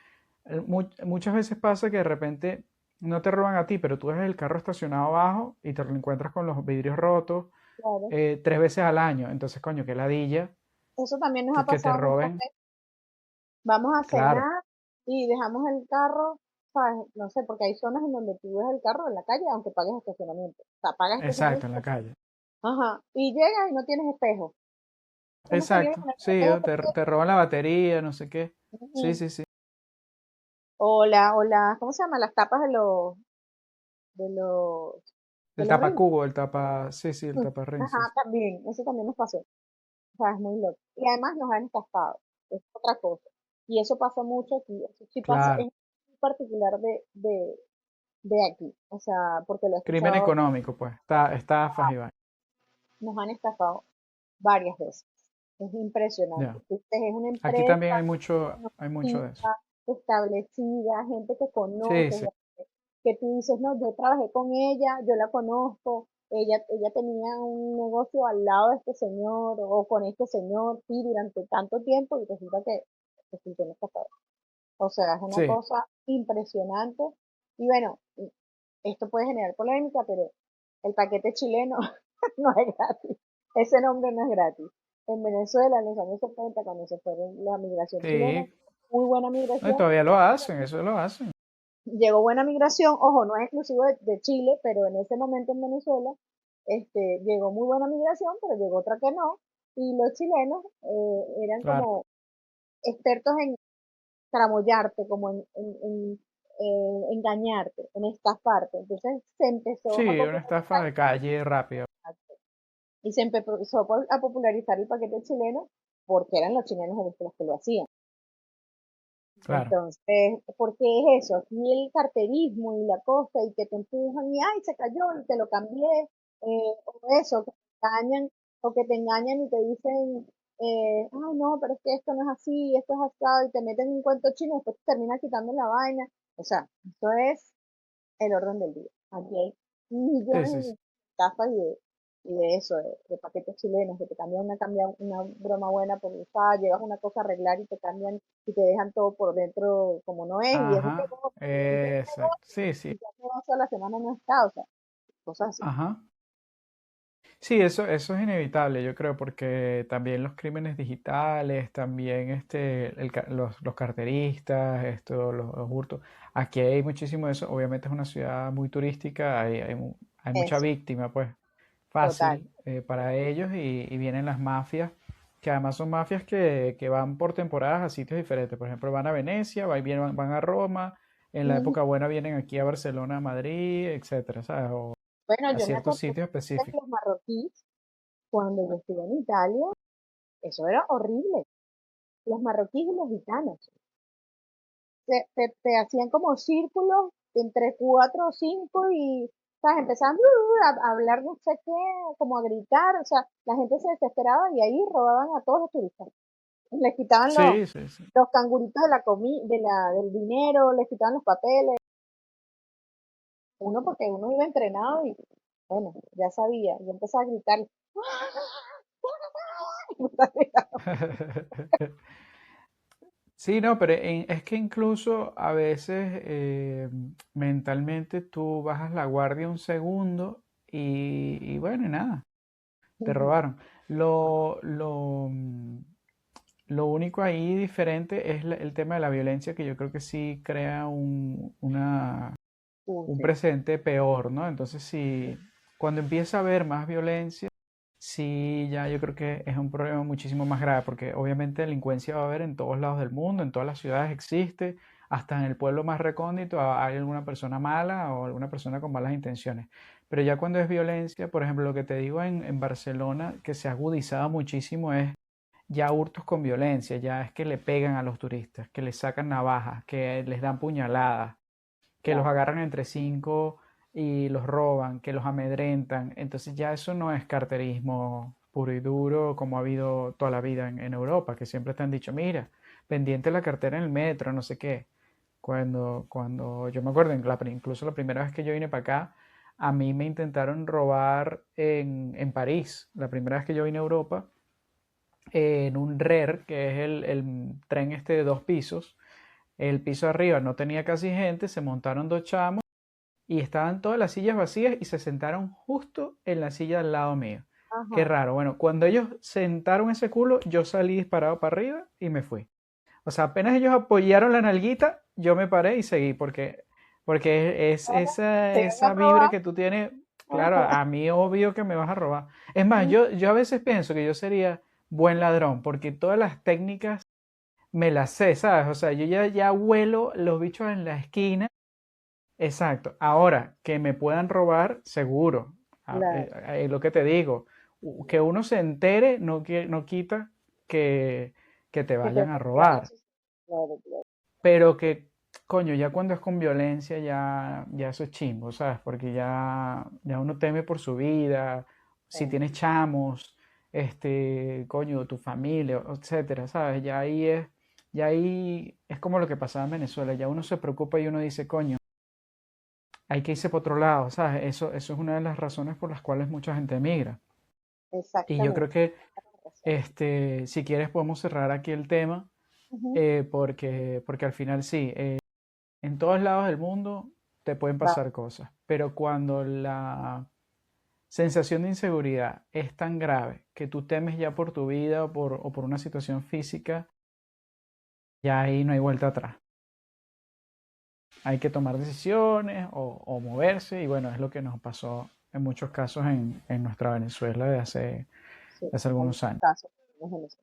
muchas veces pasa que de repente no te roban a ti, pero tú ves el carro estacionado abajo y te lo encuentras con los vidrios rotos claro. 3 veces al año, entonces coño, qué ladilla Eso también nos ha que te pasado muchas roben, veces. Vamos a claro, cenar y dejamos el carro, ¿sabes? No sé, porque hay zonas en donde tú ves el carro en la calle, aunque pagues estacionamiento. O sea, pagas exacto, estacionamiento. en la calle. Ajá. Y llegas y no tienes espejo. ¿Cómo se lleva Exacto, el sí, espejo? te roban la batería, no sé qué. Sí, Ujú. sí, sí. O ¿cómo se llama? Las tapas de los, de El los rines. tapacubo, sí, sí, el Ajá, taparrinces. también, eso también nos pasó. O sea, es muy loco. Y además nos han estafado, es otra cosa. Y eso pasa mucho aquí, eso sí pasa, Claro. es muy particular de aquí. O sea, porque lo he Crimen escuchado, económico, pues. Estafas y vaina. nos han estafado varias veces. Es impresionante. Ya. Este es una Aquí también empresa hay mucho de eso. conocida, establecida, gente que Sí, conoce. sí. que tú dices, no, yo trabajé con ella, yo la conozco, ella tenía un negocio al lado de este señor o con este señor, sí, durante tanto tiempo y resulta que resultó en estafador. O sea, es una Sí, cosa impresionante. Y bueno, esto puede generar polémica, pero el paquete chileno no es gratis. Ese nombre no es gratis. En Venezuela, en los años 70, cuando se fueron la migración chilena, sí. muy buena No, y migración. todavía lo hacen, eso lo hacen. Llegó buena migración, ojo, no es exclusivo de Chile, pero en ese momento en Venezuela llegó muy buena migración, pero llegó otra que no. Y los chilenos eran Claro. como expertos en tramoyarte, como engañarte, en estafarte. Entonces se empezó a Sí, una estafa popularizar de calle rápida. y se empezó a popularizar el paquete chileno porque eran los chilenos los que lo hacían. Claro. Entonces, ¿por qué es eso? Aquí el carterismo y la cosa, y que te empujan y ay, se cayó y te lo cambié, o eso, que te engañan, o que te engañan y te dicen, ay, no, pero es que esto no es así, esto es así, y te meten un cuento chino y después te terminan quitando la vaina. O sea, esto es el orden del día. Aquí hay Sí, millones sí, de sí. estafas y de eso, de paquetes chilenos, que te cambian una broma buena por usada, llevas una cosa a arreglar y te cambian y te dejan todo por dentro como no es, y es un Ajá, negocio, y es un exacto. negocio, Sí, sí. y ya que va a la semana no está, o sea, cosas así. Ajá. Sí, eso es inevitable, yo creo, porque también los crímenes digitales, también los carteristas, los hurtos. Aquí hay muchísimo de eso. Obviamente es una ciudad muy turística, hay mucha Eso, víctima, pues total. fácil para ellos y vienen las mafias, que además son mafias que van por temporadas a sitios diferentes. Por ejemplo, van a Venecia, van a Roma, en la Ujú. época buena vienen aquí a Barcelona, a Madrid, etcétera, ¿sabes? O Bueno, a yo me ciertos acuerdo sitios de específicos. los marroquíes, cuando yo estuve en Italia, eso era horrible. Los marroquíes y los gitanos. Te hacían como círculos entre cuatro o cinco y ¿sabes? Empezaban a hablar no sé qué, como a gritar, o sea, la gente se desesperaba y ahí robaban a todos los turistas. Les quitaban Sí, sí, sí. los canguritos de del dinero, les quitaban los papeles, uno porque uno iba entrenado y bueno, ya sabía, yo empecé a gritar. Sí, no, pero es que incluso a veces mentalmente tú bajas la guardia un segundo y bueno, y nada, te robaron. Lo, lo, mm, lo único ahí diferente es el tema de la violencia que yo creo que sí crea un Sí, precedente peor, ¿no? Entonces, si cuando empieza a haber más violencia, sí, ya yo creo que es un problema muchísimo más grave, porque obviamente delincuencia va a haber en todos lados del mundo, en todas las ciudades existe, hasta en el pueblo más recóndito hay alguna persona mala o alguna persona con malas intenciones. Pero ya cuando es violencia, por ejemplo, lo que te digo en Barcelona, que se ha agudizado muchísimo es ya hurtos con violencia, ya es que le pegan a los turistas, que les sacan navajas, que les dan puñaladas, que los claro. agarran entre cinco y los roban, que los amedrentan. Entonces ya eso no es carterismo puro y duro como ha habido toda la vida en Europa, que siempre te han dicho, mira, pendiente la cartera en el metro, no sé qué. Cuando yo me acuerdo, incluso la primera vez que yo vine para acá, a mí me intentaron robar en París, la primera vez que yo vine a Europa, en un RER, que es el tren este de dos pisos. El piso de arriba no tenía casi gente, se montaron dos chamos y estaban todas las sillas vacías y se sentaron justo en la silla al lado mío. Qué Ajá, raro. Bueno, cuando ellos sentaron ese culo, yo salí disparado para arriba y me fui. O sea, apenas ellos apoyaron la nalguita, yo me paré y seguí, porque es ahora esa, te van a esa vibra robar. que tú tienes. Claro, Ajá. a mí obvio que me vas a robar. Es más, yo a veces pienso que yo sería buen ladrón, porque todas las técnicas me las sé, ¿sabes? O sea, yo ya huelo los bichos en la esquina. Exacto. Ahora, que me puedan robar, seguro. Claro, Lo que te digo, que uno se entere no quita que, que te que te vayan a vayan a robar. asustar. Claro, claro. Pero que, coño, ya cuando es con violencia, ya eso es chimbo, ¿sabes? Porque ya uno teme por su vida, si Sí. tienes chamos, coño, tu familia, etcétera, ¿sabes? Ya ahí es como lo que pasaba en Venezuela, ya uno se preocupa y uno dice, coño, hay que irse por otro lado, ¿sabes? Eso es una de las razones por las cuales mucha gente emigra. Y yo creo Exactamente. que, Tienes razón. si quieres, podemos cerrar aquí el tema, Ujú. porque al final sí, en todos lados del mundo te pueden Va, pasar cosas, pero cuando la sensación de inseguridad es tan grave que tú temes ya por tu vida o por una situación física, ya ahí no hay vuelta atrás. Hay que tomar decisiones o moverse y bueno, es lo que nos pasó en muchos casos en nuestra Venezuela de hace, sí, de hace hay algunos muchos años. casos que vemos en eso.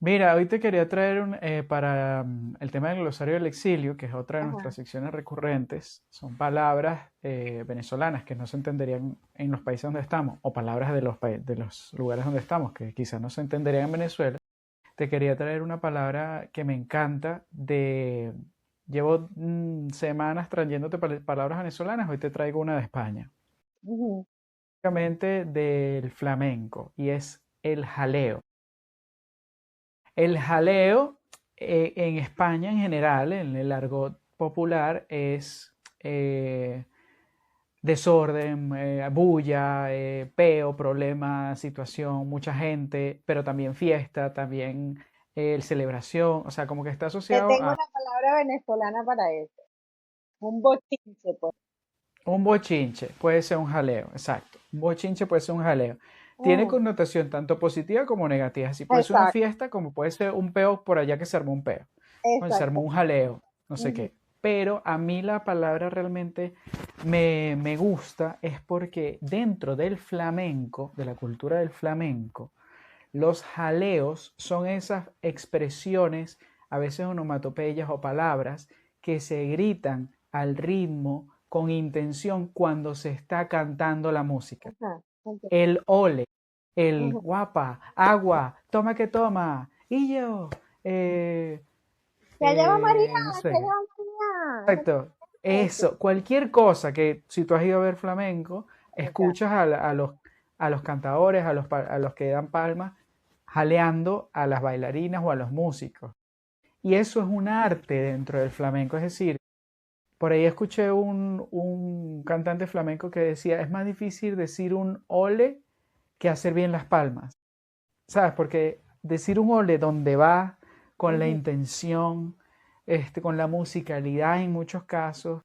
Mira, hoy te quería traer para el tema del glosario del exilio, que es otra de nuestras Ajá. secciones recurrentes. Son palabras venezolanas que no se entenderían en los países donde estamos, o palabras de los lugares donde estamos, que quizás no se entenderían en Venezuela. Te quería traer una palabra que me encanta Llevo semanas trayéndote palabras venezolanas, hoy te traigo una de España. Ujú. Básicamente del flamenco, y es el jaleo. El jaleo en España en general, en el argot popular, es desorden, bulla, peo, problema, situación, mucha gente, pero también fiesta, también celebración, o sea, como que está Te asociado tengo a una palabra venezolana para eso. Un bochinche, pues. un bochinche, puede ser un jaleo, exacto. Un bochinche puede ser un jaleo. Tiene Mm, connotación tanto positiva como negativa. Así puede ser una exacto, fiesta como puede ser un peo por allá que se armó un peo. O se armó un exactamente. jaleo, no sé Ujú. qué. Pero a mí la palabra realmente me gusta es porque dentro del flamenco, de la cultura del flamenco, los jaleos son esas expresiones, a veces onomatopeyas o palabras, que se gritan al ritmo con intención cuando se está cantando la música. Ajá. Ok. El ole, el Ujú. guapa, agua, toma que toma, y yo, eh, Que allá va María, no que allá sé, va María. No exacto, sé qué. eso, cualquier cosa que si tú has ido a ver flamenco, Me encanta. escuchas a los cantadores, a los que dan palmas, jaleando a las bailarinas o a los músicos. Y eso es un arte dentro del flamenco, es decir, por ahí escuché un cantante flamenco que decía, es más difícil decir un ole que hacer bien las palmas, ¿sabes? Porque decir un ole donde va, con la Ujú. intención, con la musicalidad en muchos casos,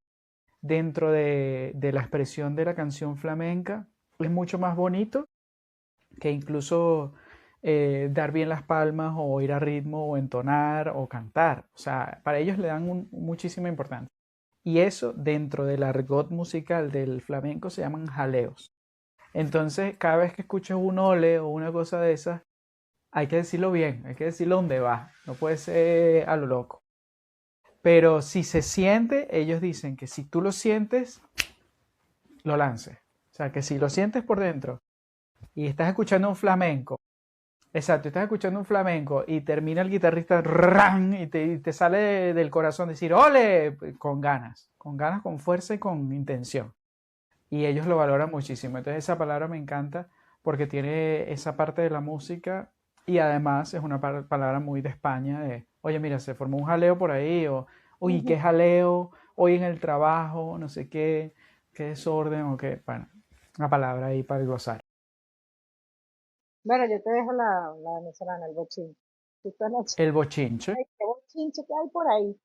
dentro de la expresión de la canción flamenca, es mucho más bonito que incluso dar bien las palmas o ir a ritmo o entonar o cantar. O sea, para ellos le dan muchísima importancia. Y eso dentro del argot musical del flamenco se llaman jaleos. Entonces, cada vez que escuchas un ole o una cosa de esas, hay que decirlo bien, hay que decirlo donde va, no puede ser a lo loco. Pero si se siente, ellos dicen que si tú lo sientes, lo lances. O sea, que si lo sientes por dentro y estás escuchando un flamenco, exacto, estás escuchando un flamenco y termina el guitarrista ¡ran! Y te sale del corazón decir ¡ole! Con ganas, con fuerza y con intención. Y ellos lo valoran muchísimo. Entonces esa palabra me encanta porque tiene esa parte de la música y además es una palabra muy de España de, oye, mira, se formó un jaleo por ahí, o, uy, Ujú. qué jaleo, hoy en el trabajo, no sé qué desorden, o qué, bueno, una palabra ahí para glosar. Bueno, yo te dejo la venezolana, el bochinche. Justo anoche. El bochinche. Ay, qué bochinche que hay por ahí.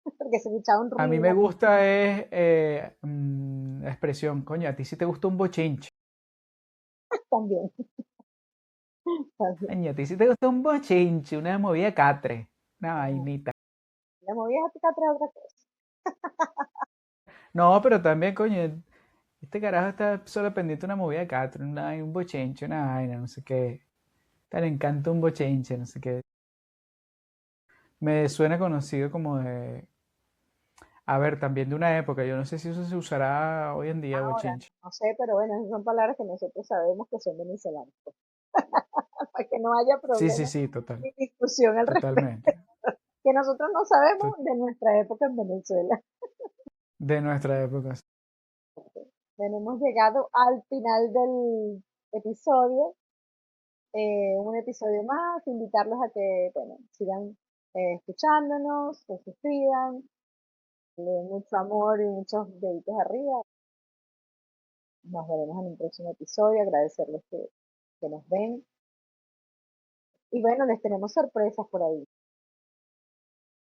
Porque se escuchaba un A mí ruido me gusta es la expresión, coño, a ti sí te gusta un bochinche. también. También. Coño, a ti sí te gusta un bochinche, una movida catre, una vainita. La movida a picar otra cosa. No, pero también, coño, este carajo está solo pendiente de una movida de Castro, un bochinche, una vaina, no sé qué. Te le encanta un bochinche, no sé qué. Me suena conocido como de. A ver, también de una época. Yo no sé si eso se usará hoy en día, Ahora, bochinche. no sé, pero bueno, esas son palabras que nosotros sabemos que son venezolanas, pues, para que no haya Sí, sí, problema sí, total. ni discusión al respecto. Totalmente. Que nosotros no sabemos To- de nuestra época en Venezuela. De nuestra época. Bueno, hemos llegado al final del episodio, un episodio más, invitarlos a que, bueno, sigan escuchándonos, se suscriban, mucho amor y muchos deditos arriba. Nos veremos en un próximo episodio. Agradecerles que nos ven. Y bueno, les tenemos sorpresas por ahí.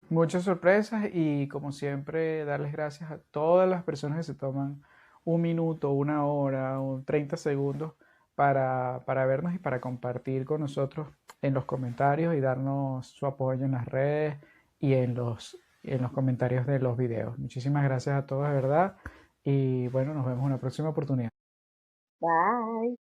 Muchas sorpresas y como siempre darles gracias a todas las personas que se toman un minuto, una hora o 30 segundos para vernos y para compartir con nosotros en los comentarios y darnos su apoyo en las redes y en los comentarios de los videos. Muchísimas gracias a todos de verdad y bueno, nos vemos en una próxima oportunidad. Bye.